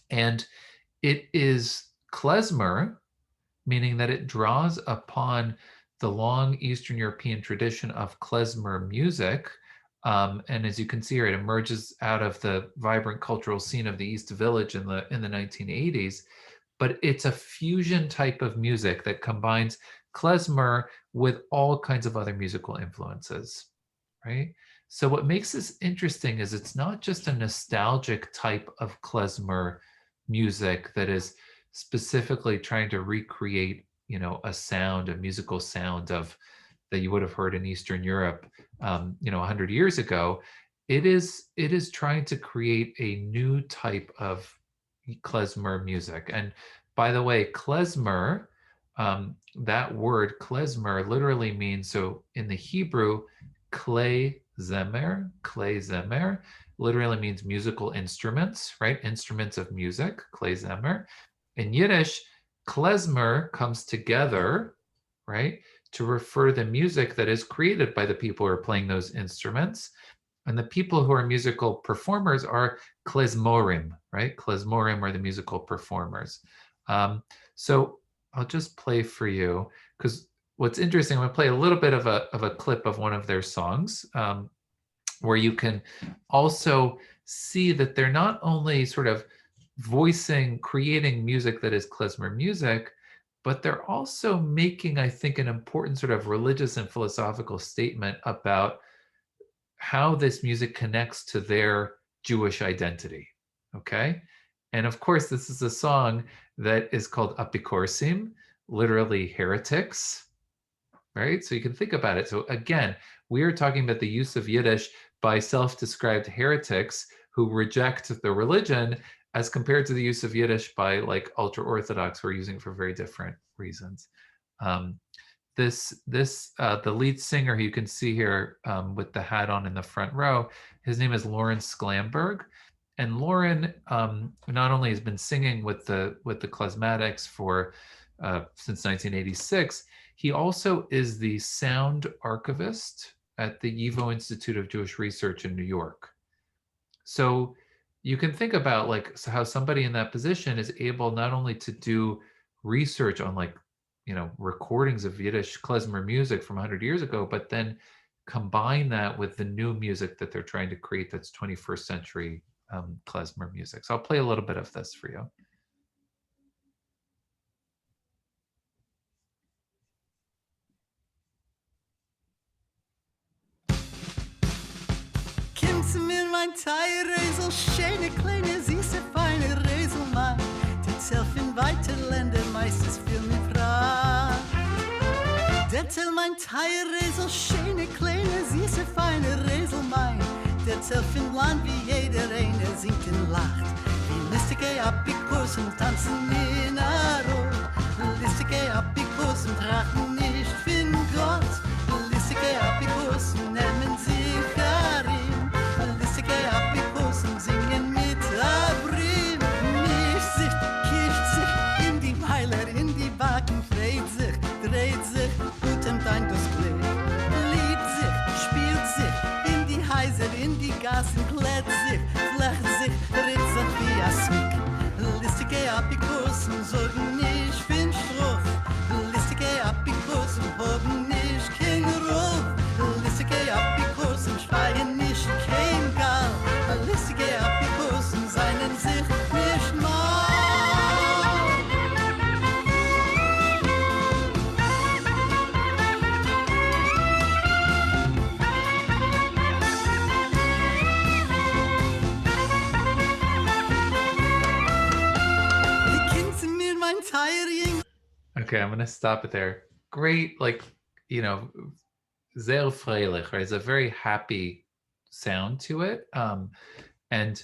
And it is klezmer, meaning that it draws upon the long Eastern European tradition of klezmer music. And as you can see here, it emerges out of the vibrant cultural scene of the East Village in the 1980s. But it's a fusion type of music that combines klezmer with all kinds of other musical influences, right? So what makes this interesting is it's not just a nostalgic type of klezmer music that is specifically trying to recreate, a musical sound of that you would have heard in Eastern Europe, 100 years ago. It is trying to create a new type of klezmer music. And by the way, klezmer, that word klezmer literally means, so in the Hebrew, klei zemer literally means musical instruments, right? Instruments of music, klei zemer. In Yiddish, klezmer comes together, right, to refer to the music that is created by the people who are playing those instruments. And the people who are musical performers are klezmorim, right? Klezmorim are the musical performers. So I'll just play for you, because what's interesting, I'm gonna play a little bit of a clip of one of their songs, where you can also see that they're not only sort of creating music that is klezmer music, but they're also making, I think, an important sort of religious and philosophical statement about how this music connects to their Jewish identity, okay? And of course, this is a song that is called Apikorsim, literally heretics, right? So you can think about it. So again, we are talking about the use of Yiddish by self-described heretics who reject the religion, as compared to the use of Yiddish by like ultra-Orthodox who are using it for very different reasons. The lead singer who you can see here with the hat on in the front row, his name is Lauren Sklamberg. And Lauren not only has been singing with the klezmatics for since 1986, he also is the sound archivist at the YIVO Institute of Jewish Research in New York. So you can think about like how somebody in that position is able not only to do research on recordings of Yiddish klezmer music from 100 years ago, but then combine that with the new music that they're trying to create that's 21st century klezmer music. So I'll play a little bit of this for you. Mein Teilreisel, schöne, kleine, süße, feine Reisel, Mann, die zelf in weite Länder meistens für mich fragt. Der zähl mein Teilreisel, schöne, kleine, süße, feine Reisel, Mann, der zelf in Land wie jeder eine singt und lacht. Wie listige Apikus und tanzen in Aro, listige Apikus und trachten nicht für Gott, listige Apikus nehmen sich Karim. Apikus und singen mit Abrim. Mischt sich, kifft sich in die Weiler, in die Backen, dreht sich, utemt ein das Glück. Liebt sich, spielt sich in die Häuser, in die Gassen, klärt sich, flecht sich, redet sich wie ein Smick. Listige Apikus sorgen nicht für den Struf. Listige Apikus Okay, I'm gonna stop it there. Great, like, sehr freilich, right? It's a very happy sound to it. And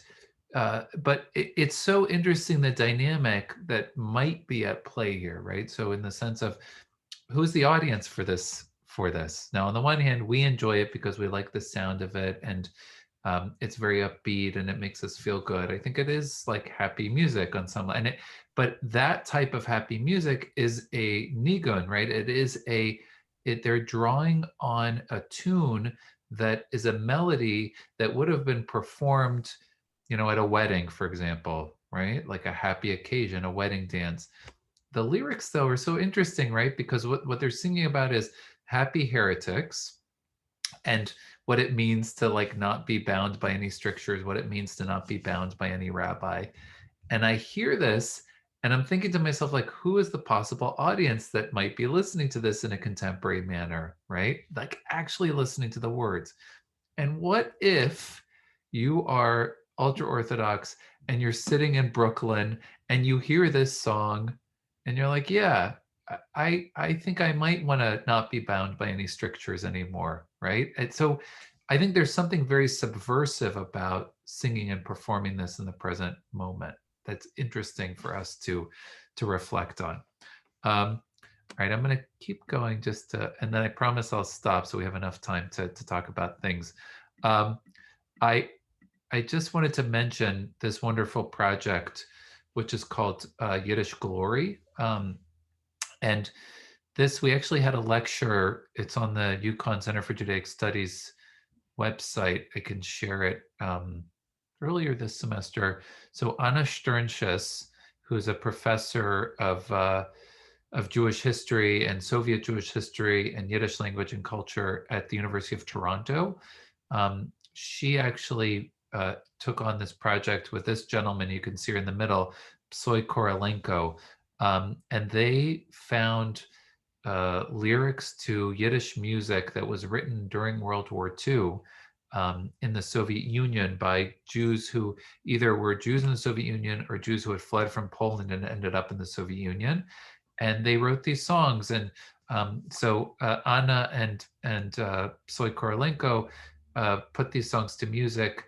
but it's so interesting, the dynamic that might be at play here, right? So in the sense of who's the audience for this now, on the one hand, we enjoy it because we like the sound of it, and it's very upbeat and it makes us feel good. I think it is like happy music on some, but that type of happy music is a nigun, right? They're drawing on a tune that is a melody that would have been performed, at a wedding, for example, right? Like a happy occasion, a wedding dance. The lyrics, though, are so interesting, right? Because what they're singing about is happy heretics, and what it means to like not be bound by any strictures, what it means to not be bound by any rabbi. And I hear this and I'm thinking to myself, like, who is the possible audience that might be listening to this in a contemporary manner, right? Like actually listening to the words. And what if you are ultra Orthodox and you're sitting in Brooklyn and you hear this song and you're like, yeah, I think I might want to not be bound by any strictures anymore, right? And so I think there's something very subversive about singing and performing this in the present moment that's interesting for us to reflect on. All right, I'm going to keep going and then I promise I'll stop so we have enough time to talk about things. I just wanted to mention this wonderful project, which is called Yiddish Glory. And this, we actually had a lecture. It's on the UConn Center for Judaic Studies website. I can share it earlier this semester. So Anna Sternschus, who's a professor of Jewish history and Soviet Jewish history and Yiddish language and culture at the University of Toronto, she actually took on this project with this gentleman you can see here in the middle, Psoy Korolenko, and they found lyrics to Yiddish music that was written during World War II in the Soviet Union by Jews who either were Jews in the Soviet Union or Jews who had fled from Poland and ended up in the Soviet Union. And they wrote these songs. And so Anna and Psoy Korolenko put these songs to music,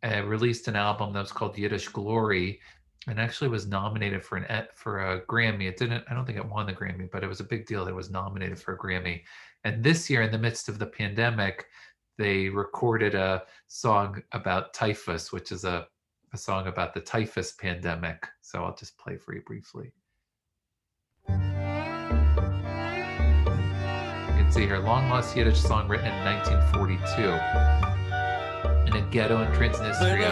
released an album that was called Yiddish Glory, and actually was nominated for a Grammy. It didn't, I don't think it won the Grammy, but it was a big deal that it was nominated for a Grammy. And this year, in the midst of the pandemic, they recorded a song about typhus, which is a song about the typhus pandemic. So I'll just play for you briefly. You can see here, long lost Yiddish song written in 1942. In a ghetto in Transnistria.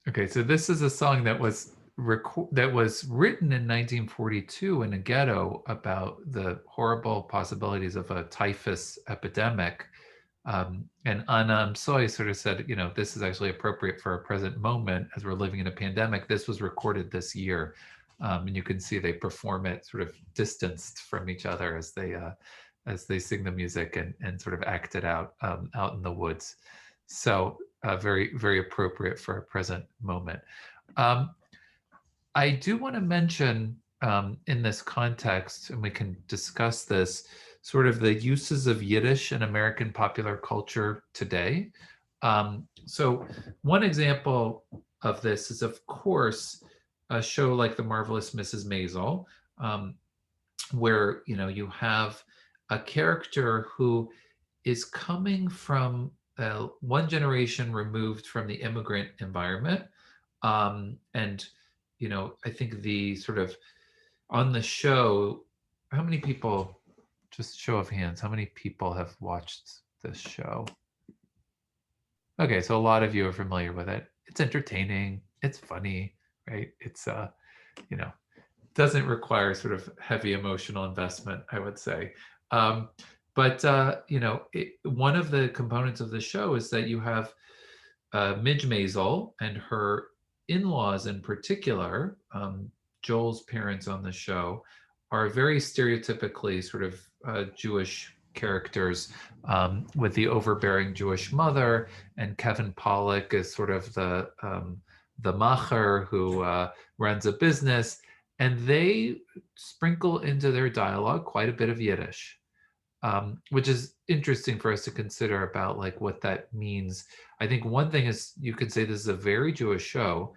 Okay, so this is a song that was written in 1942 in a ghetto about the horrible possibilities of a typhus epidemic. And Anna Psoy sort of said, this is actually appropriate for our present moment as we're living in a pandemic. This was recorded this year. And you can see they perform it sort of distanced from each other as they sing the music and sort of act it out in the woods. So very, very appropriate for our present moment. I do want to mention in this context, and we can discuss this, sort of the uses of Yiddish in American popular culture today. So one example of this is, of course, a show like The Marvelous Mrs. Maisel, where you have a character who is coming from one generation removed from the immigrant environment. And, I think the sort of on the show, how many people, just show of hands, how many people have watched this show? Okay, so a lot of you are familiar with it. It's entertaining, it's funny, right? It's, doesn't require sort of heavy emotional investment, I would say. But one of the components of the show is that you have Midge Maisel and her in-laws in particular, Joel's parents on the show, are very stereotypically sort of Jewish characters, with the overbearing Jewish mother, and Kevin Pollak is sort of the macher who runs a business, and they sprinkle into their dialogue quite a bit of Yiddish, which is interesting for us to consider about like what that means. I think one thing is you could say this is a very Jewish show.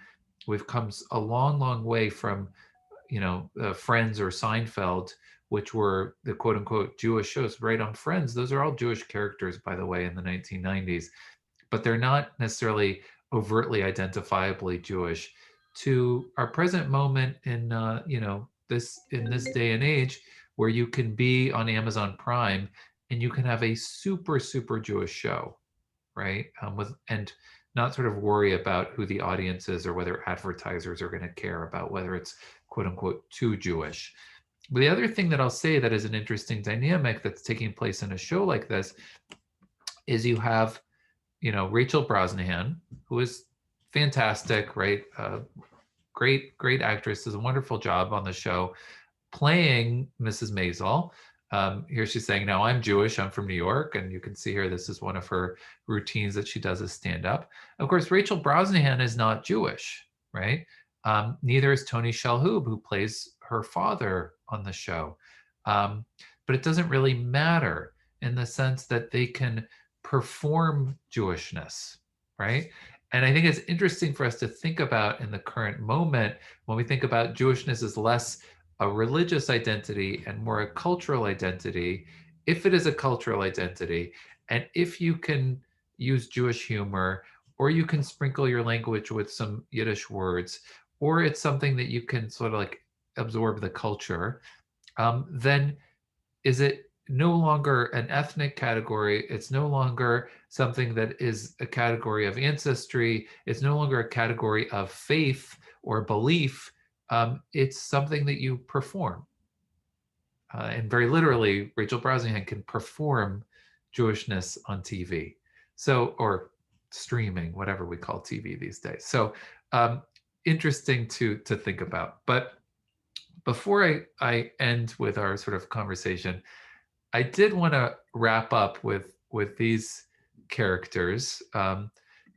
We've come a long, long way from Friends or Seinfeld, which were the quote unquote Jewish shows. Right on Friends, those are all Jewish characters, by the way, in the 1990s, but they're not necessarily overtly identifiably Jewish. To our present moment in this day and age, where you can be on Amazon Prime and you can have a super, super Jewish show, right? And not sort of worry about who the audience is or whether advertisers are going to care about whether it's quote unquote too Jewish. But the other thing that I'll say that is an interesting dynamic that's taking place in a show like this is you have, Rachel Brosnahan, who is fantastic, right? Great actress, does a wonderful job on the show playing Mrs. Maisel. Here she's saying, now I'm Jewish, I'm from New York, and you can see here this is one of her routines that she does as stand-up. Of course, Rachel Brosnahan is not Jewish, right? Neither is Tony Shalhoub, who plays her father on the show. But it doesn't really matter in the sense that they can perform Jewishness, right? And I think it's interesting for us to think about in the current moment when we think about Jewishness as less a religious identity and more a cultural identity. If it is a cultural identity, and if you can use Jewish humor, or you can sprinkle your language with some Yiddish words, or it's something that you can sort of like absorb the culture, then is it no longer an ethnic category? It's no longer something that is a category of ancestry. It's no longer a category of faith or belief. It's something that you perform. And very literally, Rachel Brosnahan can perform Jewishness on TV. So, or streaming, whatever we call TV these days. So interesting to think about. But before I end with our sort of conversation, I did want to wrap up with these characters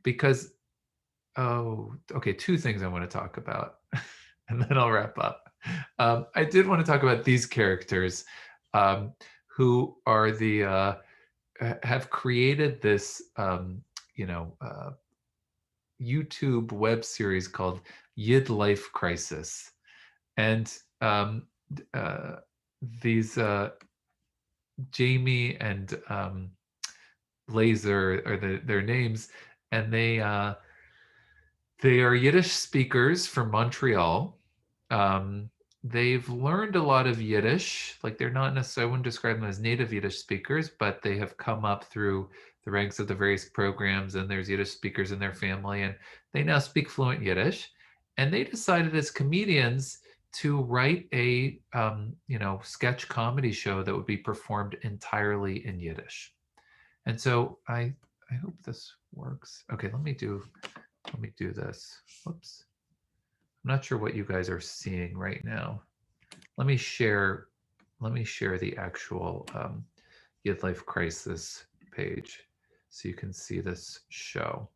because, two things I want to talk about, and then I'll wrap up. I did want to talk about these characters who are have created this, YouTube web series called Yid Life Crisis. And these Jamie and Laser are their names, and they are Yiddish speakers from Montreal. They've learned a lot of Yiddish, like they're not necessarily, I wouldn't describe them as native Yiddish speakers, but they have come up through the ranks of the various programs, and there's Yiddish speakers in their family, and they now speak fluent Yiddish. And they decided as comedians to write a sketch comedy show that would be performed entirely in Yiddish. And so I hope this works. Okay, let me do this. Whoops. I'm not sure what you guys are seeing right now. Let me share the actual Yid Life Crisis page so you can see this show.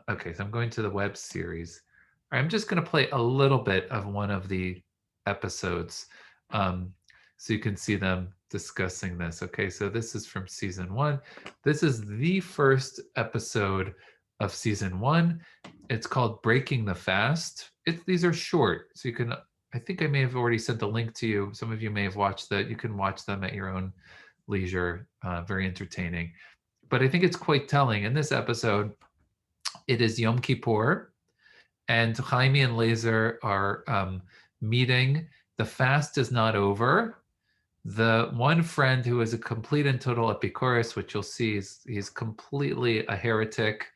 Okay, so I'm going to the web series. I'm just going to play a little bit of one of the episodes so you can see them discussing this. Okay, so this is from season 1. This is the first episode of season 1. It's called Breaking the Fast. These are short, so you can, I think I may have already sent a link to you. Some of you may have watched that. You can watch them at your own leisure. Very entertaining. But I think it's quite telling. In this episode, it is Yom Kippur, and Chaimi and Laser are meeting. The fast is not over. The one friend who is a complete and total Epicurus, which you'll see, he's completely a heretic.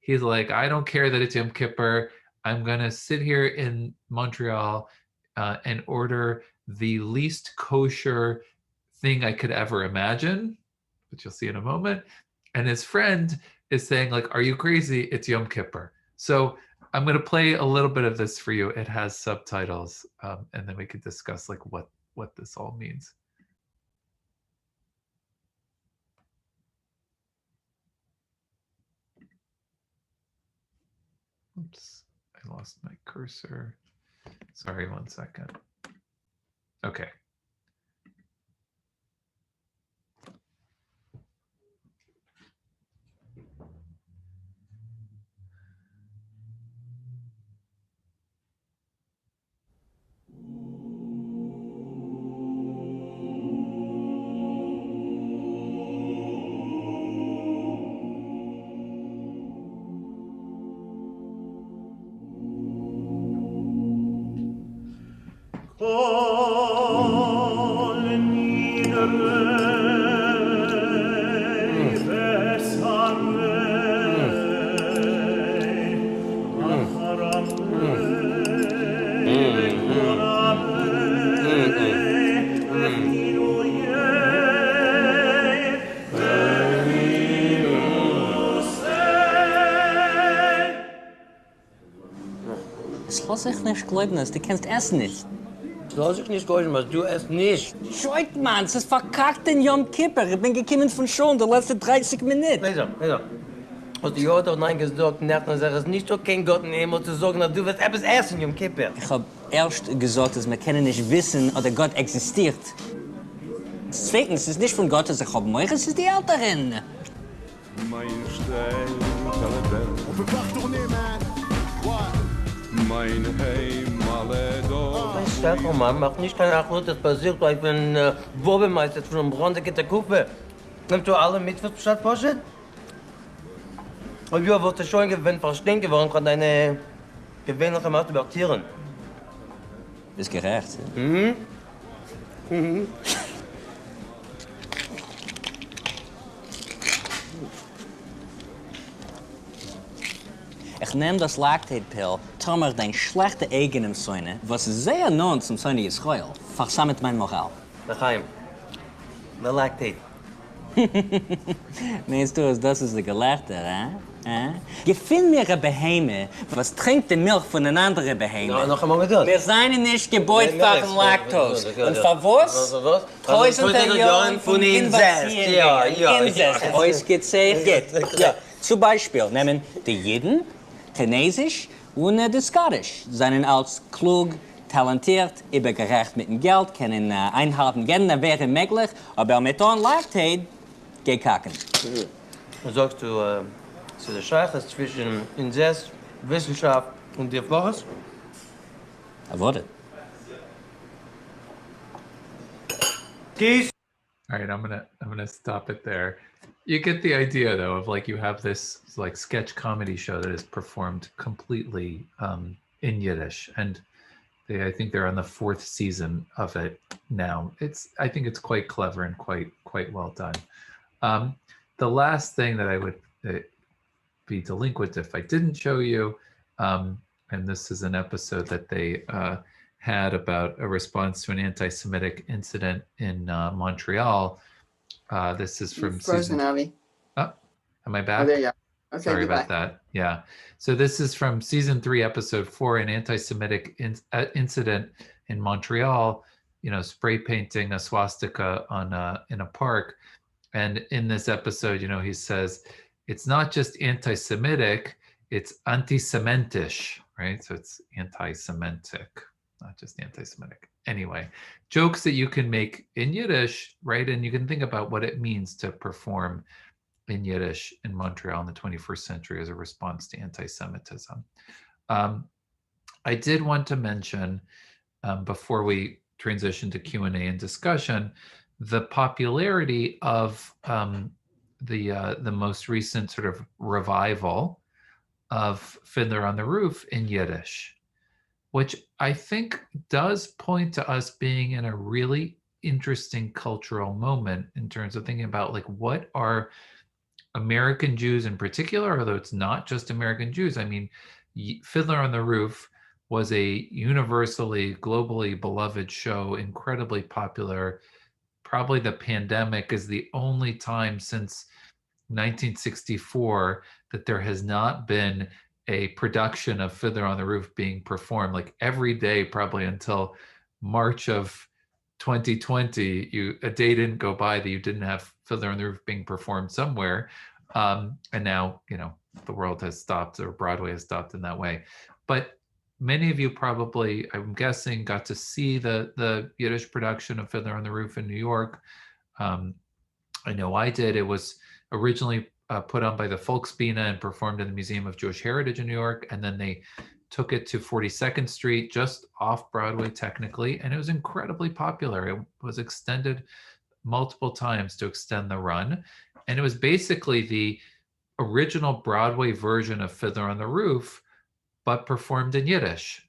He's like, I don't care that it's Yom Kippur. I'm going to sit here in Montreal and order the least kosher thing I could ever imagine, which you'll see in a moment. And his friend is saying, like, are you crazy? It's Yom Kippur. So I'm going to play a little bit of this for you. It has subtitles, and then we could discuss like what this all means. Oops, I lost my cursor. Sorry, 1 second. Okay. Das lass ich nicht glauben, du kennst essen nicht. Lass ich nicht gehen, was du es nicht. Scheut, Mann, es ist verkackt in Yom Kippur. Ich bin gekommen von schon, die letzten 30 Minuten. Leser. Hast du ja doch nein gesagt, nach und sag es nicht okay, Gott in den Himmel zu sagen, dass du wirst etwas essen, Yom Kippur. Ich hab erst gesagt, dass wir können nicht wissen, oder Gott existiert. Zweitens, es ist nicht von Gott, dass ich hab morgen, es ist die Älteren. Mein Mein Heim alle da. Mein Stefan, Mann, mach nicht keine Acht, das passiert, weil ich bin Wobemeister von einem Brand in der Kuppe. Nimmst du alle mit, was Bescheid vorstellt? Und ja, wirst du schon gewinnen, verstehen, warum kann deine gewöhnliche Macht übertieren? Ist gerecht. Ich nehm das Lactate-Pill, Tomer dein schlechte Eigen im Säune, was sehr non zum Säune Israel, versammelt mein Moral. Daheim. The lactate. Meinst du, das ist der Gelehrte, eh? Gefind mir eine Beheime, was trinkt die Milch von einer anderen Beheime. Ja, noch einmal geduld. Wir seien nicht gebeut von Lactose. Und für was? Tausende Jahren von Inzest. Ja. Euch gezählt. Ja, zum Beispiel nehmen die Jiden, Chinesisch und die Scottish. Seien als klug, talentiert, übergerecht mit dem Geld, können einhalten gerne wäre möglich, aber mit einem Lactate geht kacken. Sagst du, zu der Scheiche zwischen Inzest, Wissenschaft und dir Woches? Wurde. Keys. All right, I'm gonna stop it there. You get the idea, though, of like you have this like sketch comedy show that is performed completely in Yiddish, and I think they're on the 4th season of it now. I think it's quite clever and quite well done. The last thing that I would be delinquent if I didn't show you, and this is an episode that they had about a response to an anti-Semitic incident in Montreal. This is from Frozen, Avi. Oh, am I back? Oh, there you are. Okay, Sorry goodbye. about that. Yeah. So this is from season 3, episode 4, an anti-Semitic incident in Montreal. Spray painting a swastika in a park, and in this episode, he says it's not just anti-Semitic, it's anti-Semitish, right? So it's anti-Semitic, not just anti-Semitic. Anyway, jokes that you can make in Yiddish, right? And you can think about what it means to perform in Yiddish in Montreal in the 21st century as a response to anti-Semitism. I did want to mention, before we transition to Q&A and discussion, the popularity of the most recent sort of revival of Fiddler on the Roof in Yiddish, which I think does point to us being in a really interesting cultural moment in terms of thinking about like what are American Jews in particular, although it's not just American Jews. I mean, Fiddler on the Roof was a universally, globally beloved show, incredibly popular, probably the pandemic is the only time since 1964 that there has not been a production of Fiddler on the Roof being performed. Like every day, probably until March of 2020, a day didn't go by that you didn't have Fiddler on the Roof being performed somewhere. And now, the world has stopped, or Broadway has stopped in that way. But many of you probably, I'm guessing, got to see the Yiddish production of Fiddler on the Roof in New York. I know I did. It was originally put on by the Volksbühne and performed in the Museum of Jewish Heritage in New York. And then they took it to 42nd Street, just off Broadway technically. And it was incredibly popular. It was extended multiple times to extend the run. And it was basically the original Broadway version of Fiddler on the Roof, but performed in Yiddish.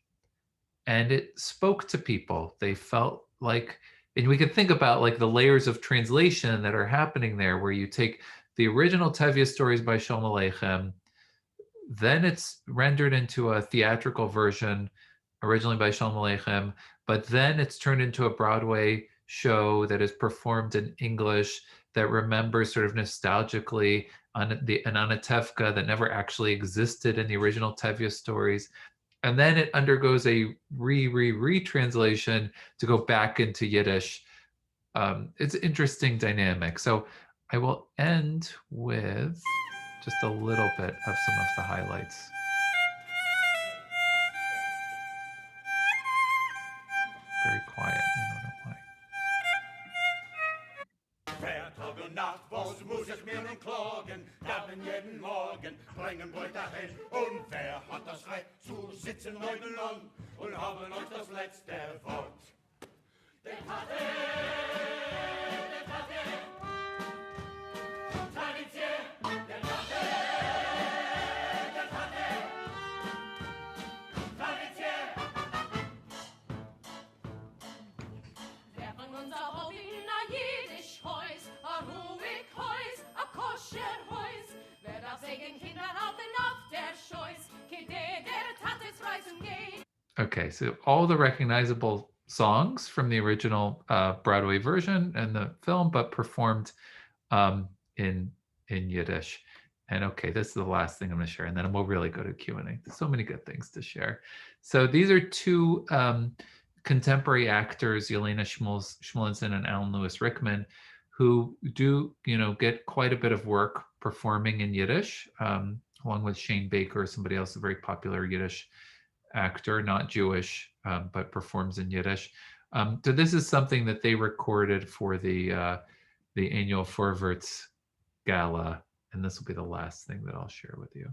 And it spoke to people. They felt like, and we could think about like the layers of translation that are happening there, where you take the original Tevye stories by Shalom Aleichem, then it's rendered into a theatrical version originally by Shalom Aleichem, but then it's turned into a Broadway show that is performed in English that remembers sort of nostalgically an Anatevka that never actually existed in the original Tevye stories. And then it undergoes a retranslation to go back into Yiddish. It's an interesting dynamic. So I will end with just a little bit of some of the highlights. Very quiet. I don't know why. Wer Tag und Nacht, was muss ich mir nun klagen? Gaben jeden Morgen, bringen Brot dahin. Und wer hat das Recht zu sitzen nebenan und haben euch das letzte Wort? Der Tate, Tradition, der Tate, Tradition. Wer von uns auch in a Jiddisch Haus, a ruhig Haus, a koscher Haus, wer darf sagen Kinder halten auf der Scheuß, kide der Tates reisen gehen. Okay, so all the recognizable songs from the original Broadway version and the film, but performed in Yiddish. And okay, this is the last thing I'm going to share, and then we'll really go to Q&A. There's so many good things to share. So these are two contemporary actors, Yelena Schmulinson and Alan Lewis Rickman, who do get quite a bit of work performing in Yiddish, along with Shane Baker, somebody else, a very popular Yiddish actor, not Jewish, but performs in Yiddish. So this is something that they recorded for the annual Vorwärts Gala, and this will be the last thing that I'll share with you.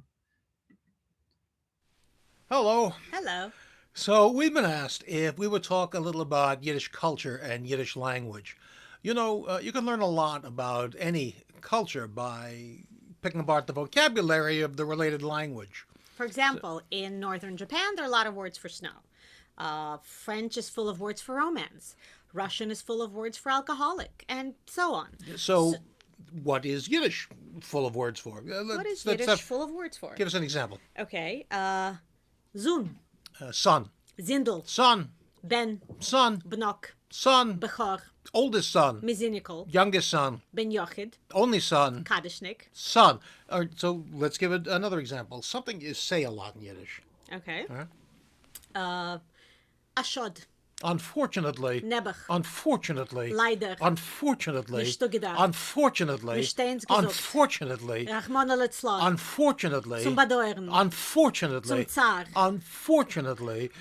Hello. Hello. So we've been asked if we would talk a little about Yiddish culture and Yiddish language. You can learn a lot about any culture by picking apart the vocabulary of the related language. For example, in northern Japan, there are a lot of words for snow. French is full of words for romance. Russian is full of words for alcoholic, and so on. So what is Yiddish full of words for? What is Yiddish full of words for? Give us an example. Okay. Zun. Son. Zindel. Son. Ben. Son. Bnok. Son. Bechor. Oldest son. Mizinikol. Youngest son. Ben Yochid. Only son. Kadishnik. Son. All right, so let's give it another example. Something you say a lot in Yiddish. Okay. Huh? Ashod. Unfortunately. Nebuch. Unfortunately. Leider. Unfortunately. Nicht gedacht. Unfortunately. Nicht stehens gesucht. Unfortunately. Rachmana litzlan. Unfortunately. Zum Badoren. Unfortunately. Zum Zar. Unfortunately.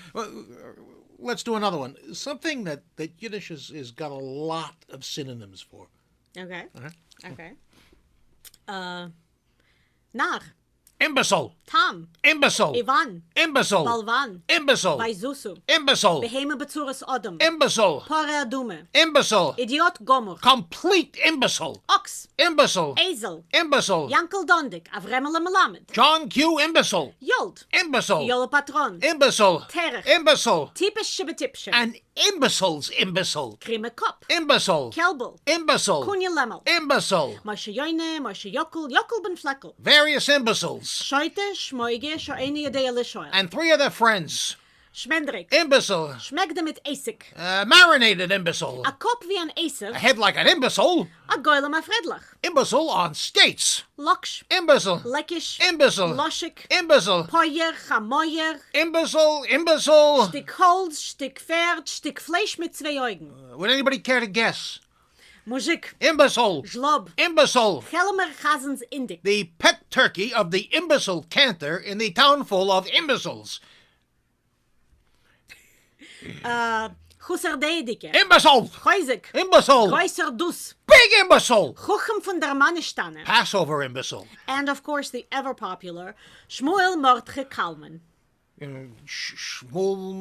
Let's do another one. Something that Yiddish has got a lot of synonyms for. Okay. Uh-huh. Okay. Nar. Imbecile. Tam. Imbecile. Ivan. Imbecile. Balvan. Imbecile. Vaizusu. Imbecile. Beheme Betzuris Odom. Imbecile. Pore Adume. Imbecile. Idiot Gomor. Complete imbecile. Ox. Imbecile. Ezel. Imbecile. Yankel Dondik. Avremele Melamed. John Q. Imbecile. Yold. Imbecile. Yolo Patron. Imbecile. Terech. Imbecile. Tipisch Shibbetipsche. An imbecile's imbecile. Krime Kop. Imbecile. Kelbel. Imbecile. Kunje Lemmel. Imbecile. Moshe Yoine. Moshe Yokel. Yokel Ben Fleckel. Various imbeciles. Scheute. Schmoige. Shoene Yedea Lishoel. And three of their friends. Schmendrik. Imbecile. Schmeckte mit Essig. Marinated imbecile. A Kopf wie ein Esel. A head like an imbecile. A Geulem a Friedlich. Imbecile on skates. Loksch. Imbecile. Leckisch. Imbecile. Loschig. Imbecile. Poier, Chamoyer. Imbecile. Imbecile. Stück Holz, Stück Pferd, Stück Fleisch mit 2 Augen. Would anybody care to guess? Mujik. Imbecile. Schlob. Imbecile. Helmer Chazens Indik. The pet turkey of the imbecile cantor in the town full of imbeciles. Chusser Deidike. Imbecile. Heusig. Imbecile. Kreuzer Dus. Big imbecile. Chuchem von der Mannestanne. Passover imbecile. And of course the ever popular Shmuel Mordche Kalman. Shmuel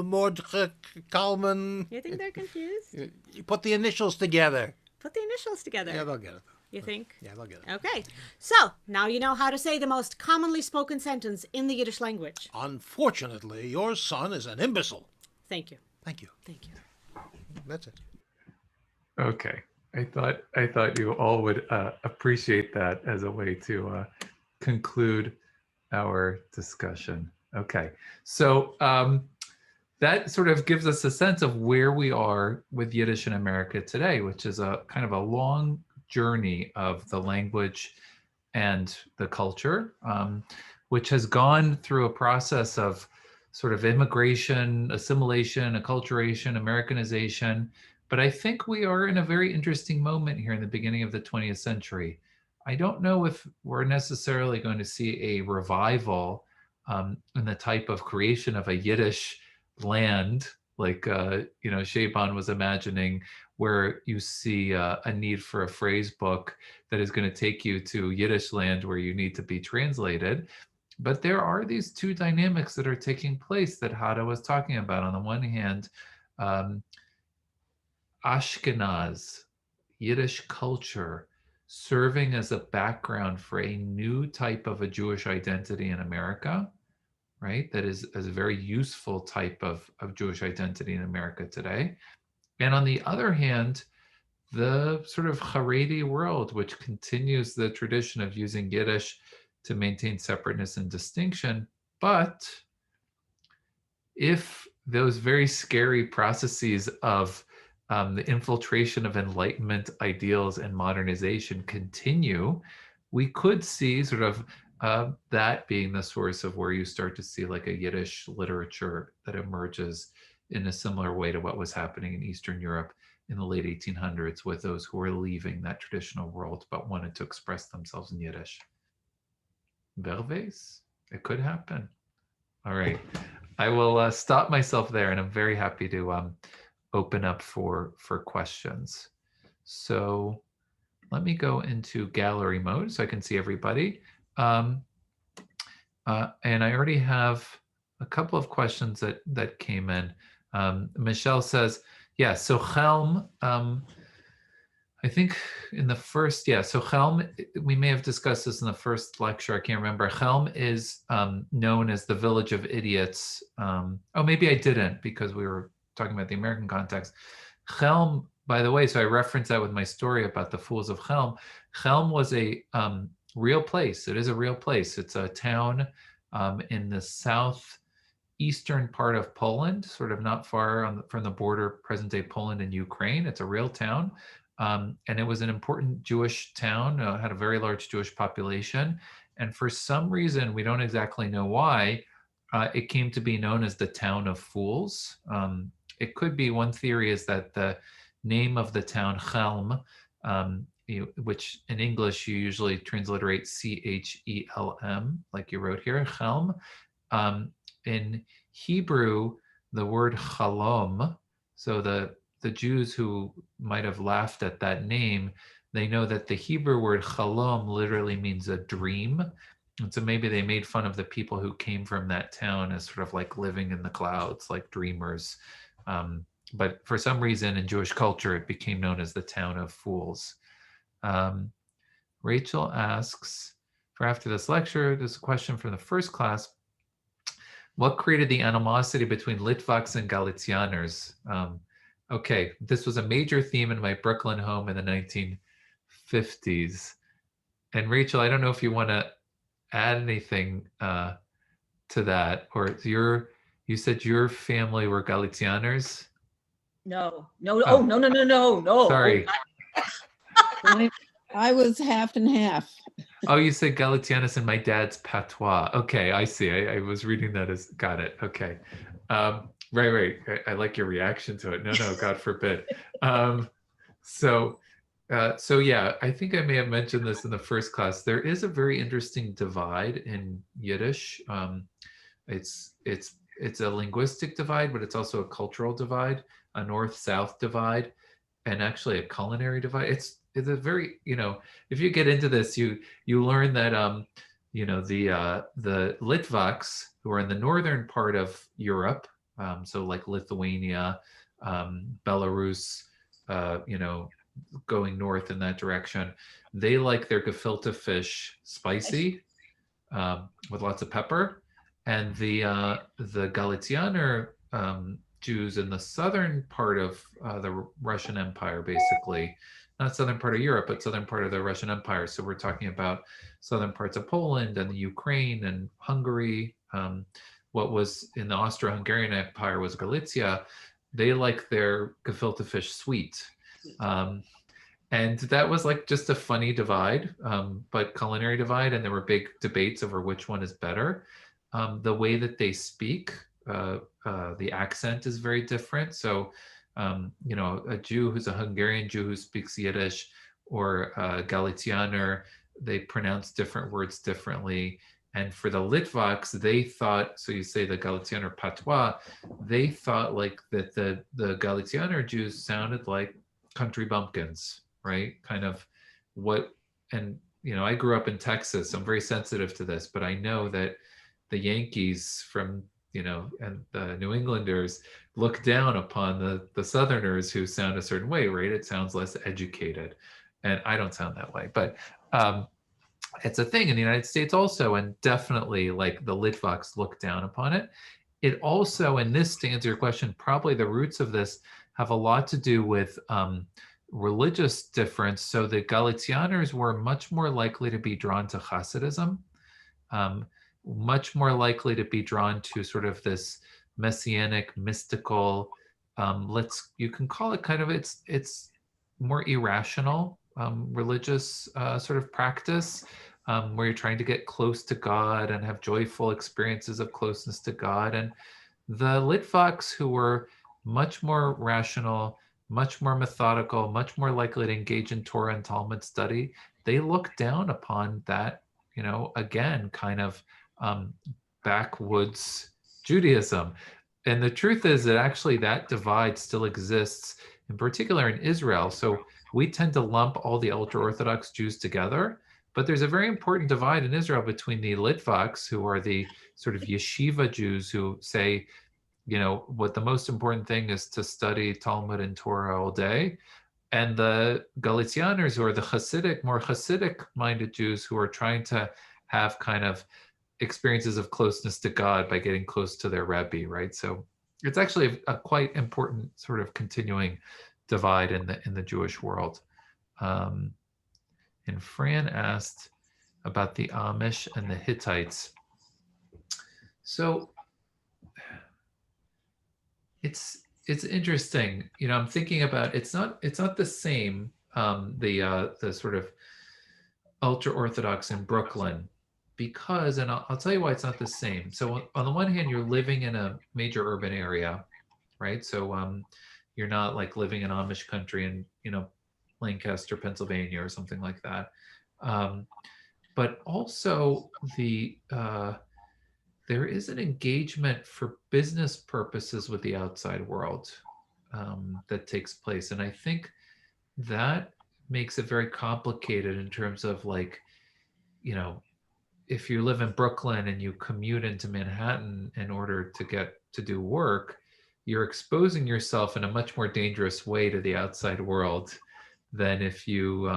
Mordche Kalman. You think they're confused? You put the initials together. Put the initials together. Yeah, they'll get it. You think? Yeah, they'll get it. Okay. So, now you know how to say the most commonly spoken sentence in the Yiddish language. Unfortunately, your son is an imbecile. Thank you. Thank you. Thank you. That's it. Okay. I thought you all would appreciate that as a way to conclude our discussion. Okay. So that sort of gives us a sense of where we are with Yiddish in America today, which is a kind of a long journey of the language and the culture, which has gone through a process of sort of immigration, assimilation, acculturation, Americanization. But I think we are in a very interesting moment here in the beginning of the 20th century. I don't know if we're necessarily going to see a revival in the type of creation of a Yiddish land, like Shaban was imagining, where you see a need for a phrase book that is going to take you to Yiddish land where you need to be translated. But there are these two dynamics that are taking place that Hada was talking about. On the one hand, Ashkenaz, Yiddish culture, serving as a background for a new type of a Jewish identity in America, right? That is a very useful type of Jewish identity in America today. And on the other hand, the sort of Haredi world, which continues the tradition of using Yiddish to maintain separateness and distinction. But if those very scary processes of the infiltration of Enlightenment ideals and modernization continue, we could see sort of that being the source of where you start to see like a Yiddish literature that emerges in a similar way to what was happening in Eastern Europe in the late 1800s with those who were leaving that traditional world but wanted to express themselves in Yiddish. Verves? It could happen. All right. I will stop myself there, and I'm very happy to open up for questions. So let me go into gallery mode so I can see everybody. And I already have a couple of questions that came in. Michelle says, yeah, so Chelm, I think in the first, so Chelm, we may have discussed this in the first lecture, I can't remember. Chelm is known as the village of idiots. Oh, maybe I didn't because we were talking about the American context. Chelm, by the way, so I referenced that with my story about the fools of Chelm. Chelm was a real place. It is a real place. It's a town in the southeastern part of Poland, sort of not far from the border, present-day Poland and Ukraine. It's a real town. And it was an important Jewish town, had a very large Jewish population. And for some reason, we don't exactly know why, it came to be known as the town of fools. It could be, one theory is that the name of the town, Chelm, which in English you usually transliterate Chelm, like you wrote here, Chelm. In Hebrew, the word chalom, so the Jews who might have laughed at that name, they know that the Hebrew word chalom literally means a dream. And so maybe they made fun of the people who came from that town as sort of like living in the clouds, like dreamers. But for some reason in Jewish culture, it became known as the town of fools. Rachel asks, for after this lecture, there's a question from the first class. What created the animosity between Litvaks and Galicianers? Okay, this was a major theme in my Brooklyn home in the 1950s. And Rachel, I don't know if you want to add anything to that, or You said your family were Galicianers? No, no, Oh. oh, no, no, no, no, no. Sorry. I was half and half. Oh, you said Galicianus and my dad's patois. Okay, I see. I was reading that as, got it. Okay. Right. I like your reaction to it. No, God forbid. So yeah, I think I may have mentioned this in the first class. There is a very interesting divide in Yiddish. It's a linguistic divide, but it's also a cultural divide, a north-south divide, and actually a culinary divide. It's a very, if you get into this, you learn that the Litvaks, who are in the northern part of Europe, so like Lithuania, Belarus, going north in that direction, they like their gefilte fish spicy, with lots of pepper. And the Galicianer Jews in the southern part of the Russian Empire, basically, not southern part of Europe, but southern part of the Russian Empire. So we're talking about southern parts of Poland and the Ukraine and Hungary. What was in the Austro-Hungarian Empire was Galicia. They like their gefilte fish sweet. And that was like just a funny divide, but culinary divide. And there were big debates over which one is better. The way that they speak, the accent is very different. So, a Jew who's a Hungarian Jew who speaks Yiddish, or a Galicianer, they pronounce different words differently. And for the Litvaks, they thought, so you say the Galicianer patois, they thought like that the Galicianer Jews sounded like country bumpkins, right? Kind of what, and I grew up in Texas, so I'm very sensitive to this, but I know that the Yankees from, and the New Englanders look down upon the Southerners who sound a certain way, right? It sounds less educated. And I don't sound that way, but it's a thing in the United States also, and definitely like the Litvaks look down upon it. It also, and this, to answer your question, probably the roots of this have a lot to do with religious difference. So the Galicianers were much more likely to be drawn to Hasidism, much more likely to be drawn to sort of this messianic, mystical, you can call it kind of, it's more irrational religious sort of practice, where you're trying to get close to God and have joyful experiences of closeness to God. And the Litvaks, who were much more rational, much more methodical, much more likely to engage in Torah and Talmud study, they look down upon that, again, kind of backwoods Judaism. And the truth is that actually that divide still exists, in particular in Israel. So we tend to lump all the ultra-Orthodox Jews together, but there's a very important divide in Israel between the Litvaks, who are the sort of yeshiva Jews who say, what the most important thing is to study Talmud and Torah all day, and the Galicianers, who are the more Hasidic-minded Jews who are trying to have kind of experiences of closeness to God by getting close to their Rebbe, right? So it's actually a quite important sort of continuing divide in the Jewish world. And Fran asked about the Amish and the Hittites. So it's interesting. I'm thinking about, it's not the same, the sort of ultra-Orthodox in Brooklyn, because, and I'll tell you why it's not the same. So on the one hand, you're living in a major urban area, right? So you're not like living in Amish country in, Lancaster, Pennsylvania or something like that. But also there is an engagement for business purposes with the outside world that takes place. And I think that makes it very complicated in terms of like, if you live in Brooklyn and you commute into Manhattan in order to get to do work, you're exposing yourself in a much more dangerous way to the outside world than if you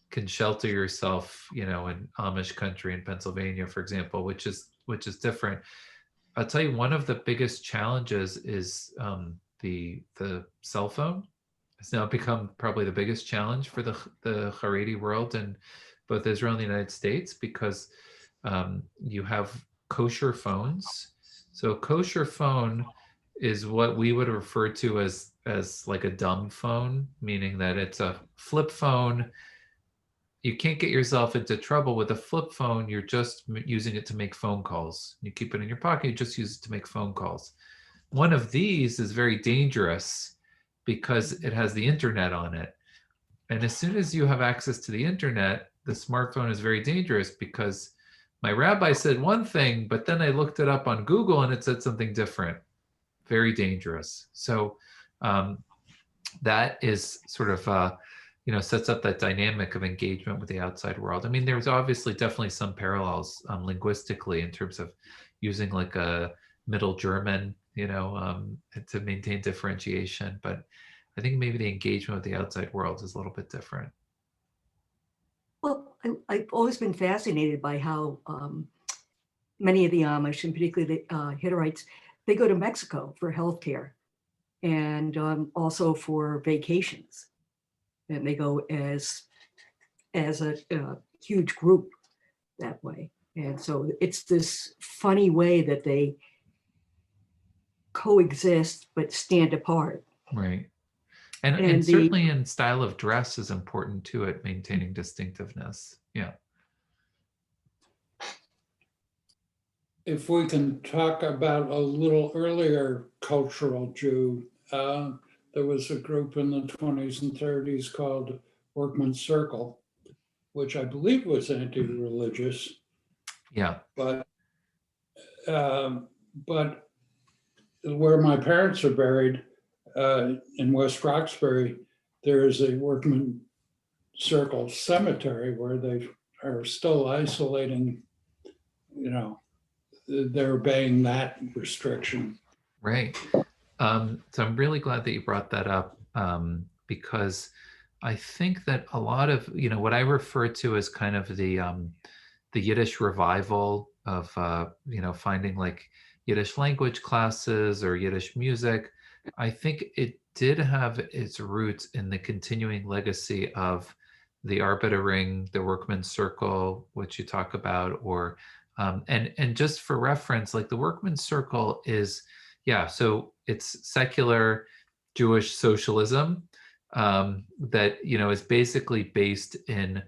can shelter yourself, in Amish country in Pennsylvania, for example, which is different. I'll tell you, one of the biggest challenges is the cell phone. It's now become probably the biggest challenge for the Haredi world in both Israel and the United States, because you have kosher phones. So a kosher phone is what we would refer to as like a dumb phone, meaning that it's a flip phone. You can't get yourself into trouble with a flip phone. You're just using it to make phone calls. You keep it in your pocket, you just use it to make phone calls. One of these is very dangerous because it has the internet on it. And as soon as you have access to the internet, the smartphone is very dangerous because my rabbi said one thing, but then I looked it up on Google and it said something different. Very dangerous. So that is sort of, sets up that dynamic of engagement with the outside world. I mean, there's obviously definitely some parallels linguistically in terms of using like a Middle German, to maintain differentiation. But I think maybe the engagement with the outside world is a little bit different. Well, I've always been fascinated by how many of the Amish, and particularly the Hittites, they go to Mexico for healthcare and also for vacations. And they go as a huge group that way. And so it's this funny way that they coexist but stand apart. Right. And certainly in style of dress is important to it, maintaining distinctiveness. Yeah. If we can talk about a little earlier cultural Jew, there was a group in the 20s and 30s called Workman's Circle, which I believe was anti-religious. Yeah. But where my parents are buried, in West Roxbury, there is a Workman Circle cemetery where they are still isolating, they're obeying that restriction. Right. So I'm really glad that you brought that up because I think that a lot of, what I refer to as kind of the Yiddish revival of, finding like Yiddish language classes or Yiddish music, I think it did have its roots in the continuing legacy of the Arbitering, the Workman's Circle, which you talk about, or and just for reference, like the Workman's Circle is, so it's secular Jewish socialism that is basically based in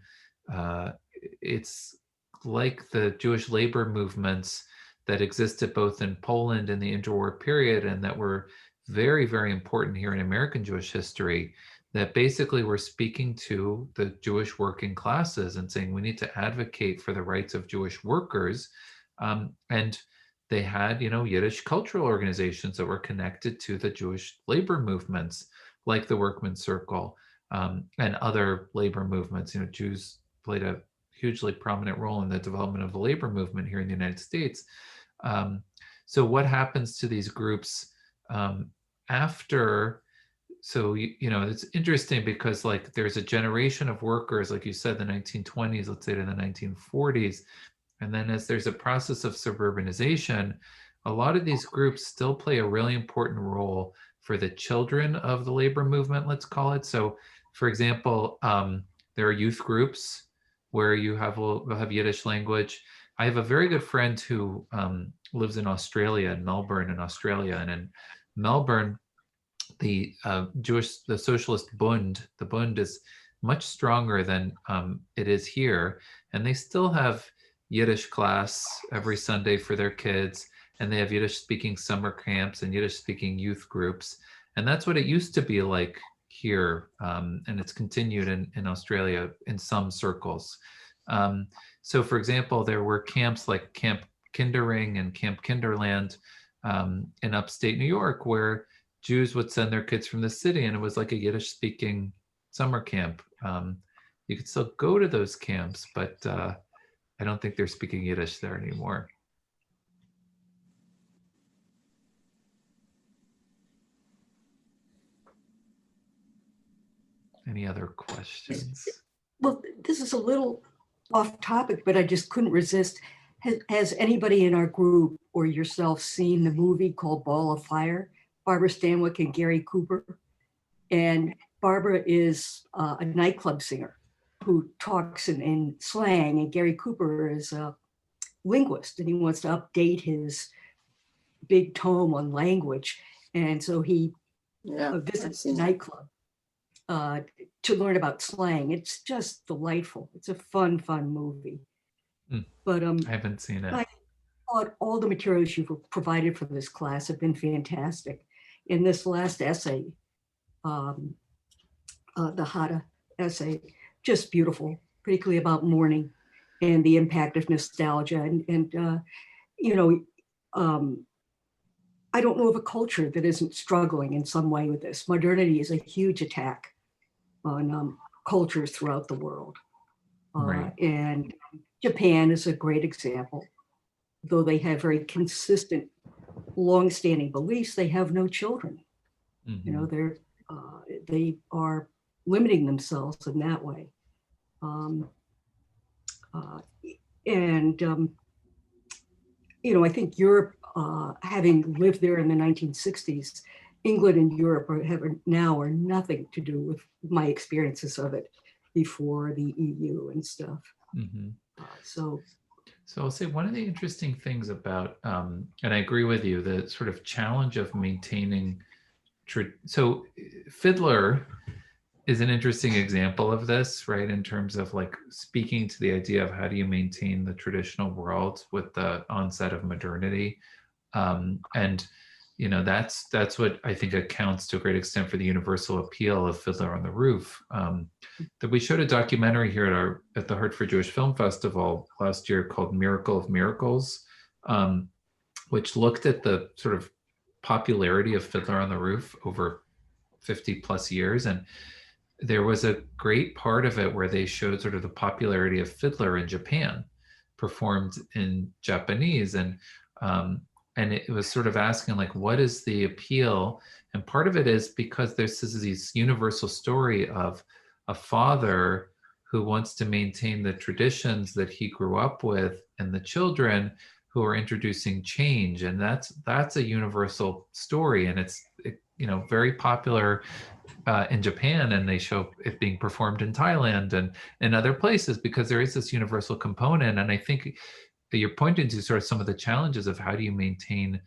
it's like the Jewish labor movements that existed both in Poland in the interwar period and that were very, very important here in American Jewish history, that basically were speaking to the Jewish working classes and saying we need to advocate for the rights of Jewish workers. And they had, Yiddish cultural organizations that were connected to the Jewish labor movements, like the Workman's Circle and other labor movements. Jews played a hugely prominent role in the development of the labor movement here in the United States. So what happens to these groups after? So, it's interesting because like there's a generation of workers, like you said, the 1920s, let's say to the 1940s. And then as there's a process of suburbanization, a lot of these groups still play a really important role for the children of the labor movement, let's call it. So for example, there are youth groups where you have Yiddish language. I have a very good friend who lives in Australia, in Melbourne in Australia. And in Melbourne, the Socialist Bund, the Bund is much stronger than it is here. And they still have Yiddish class every Sunday for their kids. And they have Yiddish speaking summer camps and Yiddish speaking youth groups. And that's what it used to be like here. And it's continued in Australia in some circles. So for example, there were camps like Camp Kindering and Camp Kinderland in upstate New York, where Jews would send their kids from the city, and it was like a Yiddish speaking summer camp. You could still go to those camps, but I don't think they're speaking Yiddish there anymore. Any other questions? Well, this is a little off topic, but I just couldn't resist. Has anybody in our group or yourself seen the movie called Ball of Fire? Barbara Stanwyck and Gary Cooper. And Barbara is a nightclub singer who talks in slang, and Gary Cooper is a linguist, and he wants to update his big tome on language. And so he Yeah, visits a nightclub to learn about slang. It's just delightful. It's a fun movie. But I haven't seen it. I thought all the materials you've provided for this class have been fantastic. In this last essay, the Hada essay, just beautiful, particularly about mourning and the impact of nostalgia. I don't know of a culture that isn't struggling in some way with this. Modernity is a huge attack on cultures throughout the world. Right. And Japan is a great example. Though they have very consistent, long-standing beliefs, they have no children. Mm-hmm. They are limiting themselves in that way. I think Europe, having lived there in the 1960s, England and Europe are nothing to do with my experiences of it before the EU and stuff. Mm-hmm. So I'll say one of the interesting things about, and I agree with you, the sort of challenge of maintaining. So Fiddler is an interesting example of this, right? In terms of like speaking to the idea of how do you maintain the traditional world with the onset of modernity. That's what I think accounts to a great extent for the universal appeal of Fiddler on the Roof. That we showed a documentary here at the Hartford Jewish Film Festival last year called Miracle of Miracles, which looked at the sort of popularity of Fiddler on the Roof over 50 plus years. And there was a great part of it where they showed sort of the popularity of Fiddler in Japan, performed in Japanese. And it was sort of asking, like, what is the appeal? And part of it is because there's this universal story of a father who wants to maintain the traditions that he grew up with and the children who are introducing change. And that's a universal story. And it's very popular in Japan, and they show it being performed in Thailand and in other places because there is this universal component. And I think that you're pointing to sort of some of the challenges of how do you maintain,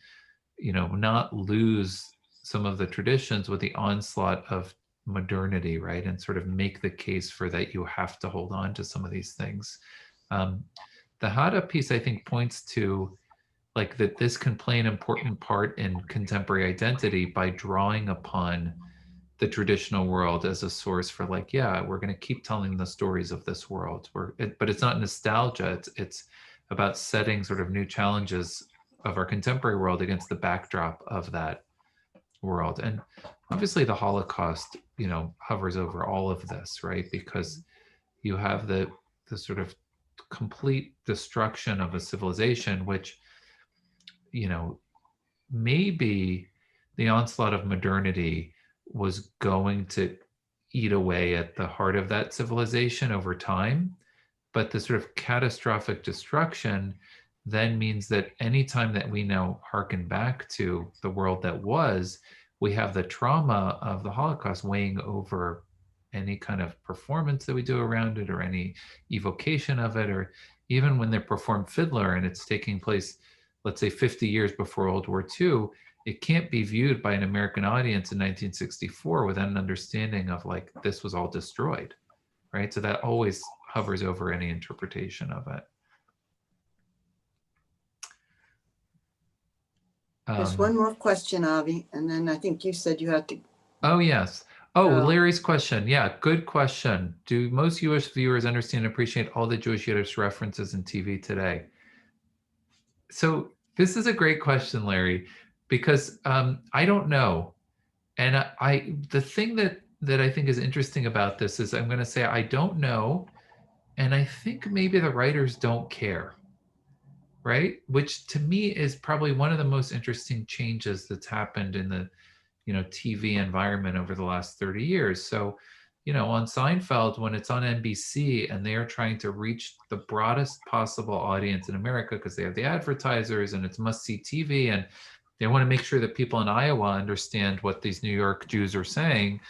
not lose some of the traditions with the onslaught of modernity, right? And sort of make the case for that you have to hold on to some of these things. The Hada piece, I think, points to like that this can play an important part in contemporary identity by drawing upon the traditional world as a source for like, yeah, we're going to keep telling the stories of this world. But it's not nostalgia. It's about setting sort of new challenges of our contemporary world against the backdrop of that world. And obviously the Holocaust, hovers over all of this, right? Because you have the sort of complete destruction of a civilization, which, maybe the onslaught of modernity was going to eat away at the heart of that civilization over time. But the sort of catastrophic destruction then means that anytime that we now hearken back to the world that was, we have the trauma of the Holocaust weighing over any kind of performance that we do around it or any evocation of it, or even when they perform Fiddler and it's taking place, let's say 50 years before World War II, it can't be viewed by an American audience in 1964 without an understanding of like, this was all destroyed, right? So that always hovers over any interpretation of it. There's one more question, Avi, and then I think you said you had to. Oh, yes. Oh, Larry's question. Yeah, good question. Do most Jewish viewers understand and appreciate all the Jewish Yiddish references in TV today? So this is a great question, Larry, because I don't know. And the thing that I think is interesting about this is I'm going to say I don't know. And I think maybe the writers don't care, right? Which to me is probably one of the most interesting changes that's happened in the TV environment over the last 30 years. So, on Seinfeld, when it's on NBC and they are trying to reach the broadest possible audience in America because they have the advertisers and it's must-see TV and they want to make sure that people in Iowa understand what these New York Jews are saying,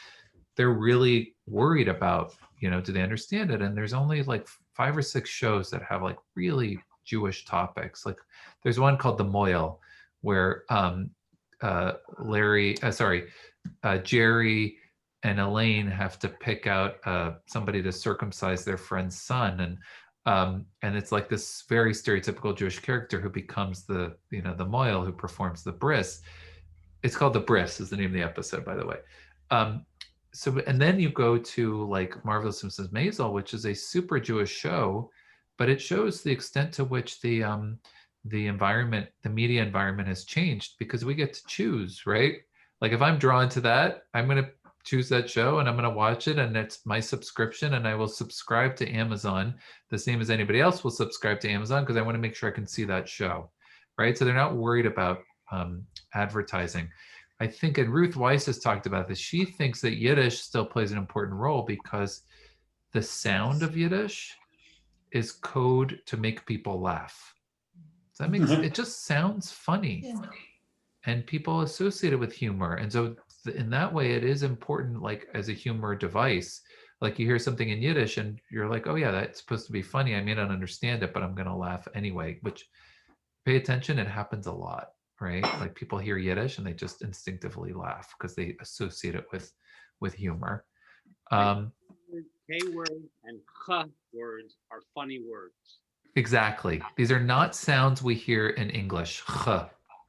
they're really worried about, do they understand it? And there's only like 5 or 6 shows that have like really Jewish topics. Like there's one called The Moil, where Jerry and Elaine have to pick out somebody to circumcise their friend's son, and it's like this very stereotypical Jewish character who becomes the mohel who performs the bris. It's called The Bris is the name of the episode, by the way. So, and then you go to like Marvelous Mrs. Maisel, which is a super Jewish show, but it shows the extent to which the environment, the media environment has changed because we get to choose, right? Like if I'm drawn to that, I'm going to choose that show and I'm going to watch it, and it's my subscription, and I will subscribe to Amazon the same as anybody else will subscribe to Amazon because I want to make sure I can see that show, right? So they're not worried about advertising. I think, and Ruth Weiss has talked about this, she thinks that Yiddish still plays an important role because the sound of Yiddish is code to make people laugh. Does that make sense? It just sounds funny, and people associate it with humor. And so in that way, it is important, like as a humor device. Like you hear something in Yiddish and you're like, oh yeah, that's supposed to be funny. I may not understand it, but I'm going to laugh anyway, which pay attention, it happens a lot, right? Like people hear Yiddish and they just instinctively laugh because they associate it with humor. K words and ch words are funny words. Exactly. These are not sounds we hear in English, ch,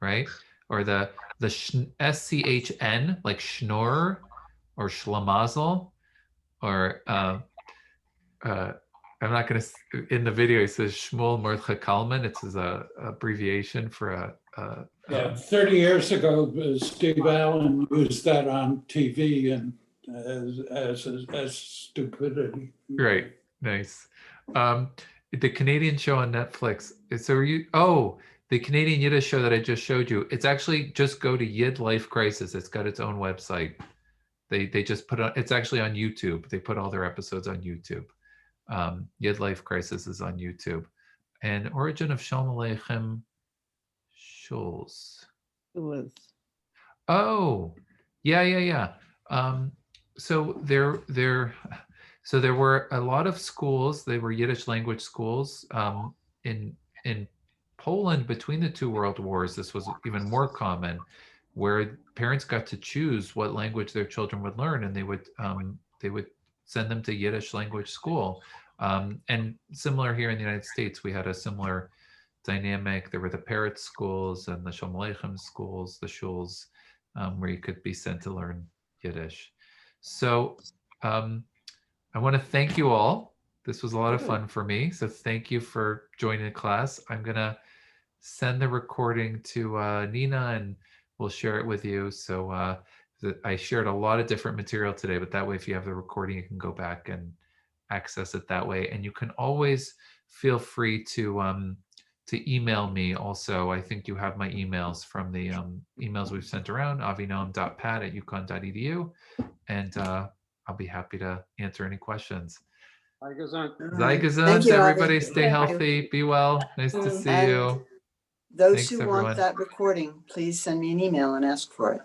right? Or the SCHN, like schnorr or schlamazel, or I'm not going to, in the video, it says Shmuel Mordechai Kalman. It's his abbreviation for yeah, 30 years ago, Steve Allen used that on TV and as stupidity. Right. Nice. The Canadian show on Netflix. So the Canadian Yiddish show that I just showed you, it's actually just go to Yid Life Crisis. It's got its own website. They just put on, it's actually on YouTube. They put all their episodes on YouTube. Yid Life Crisis is on YouTube. And Origin of Shalom Aleichem Schulz. It was. Oh, yeah. So there were a lot of schools. They were Yiddish language schools in Poland between the two world wars. This was even more common, where parents got to choose what language their children would learn, and they would send them to Yiddish language school. And similar here in the United States, we had a similar dynamic. There were the Parrott schools and the Shalom Aleichem schools, the shuls, where you could be sent to learn Yiddish. So I want to thank you all. This was a lot of fun for me. So thank you for joining the class. I'm going to send the recording to Nina, and we'll share it with you. So I shared a lot of different material today, but that way, if you have the recording, you can go back and access it that way. And you can always feel free to email me also. I think you have my emails from the emails we've sent around, avinoam.pat@uconn.edu. And I'll be happy to answer any questions. Sei gesund, everybody. Stay healthy. Be well. Nice to see you. Those Thanks, who everyone. want that recording, please send me an email and ask for it.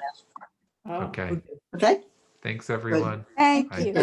Okay. Okay? Thanks, everyone. Thank Bye. you.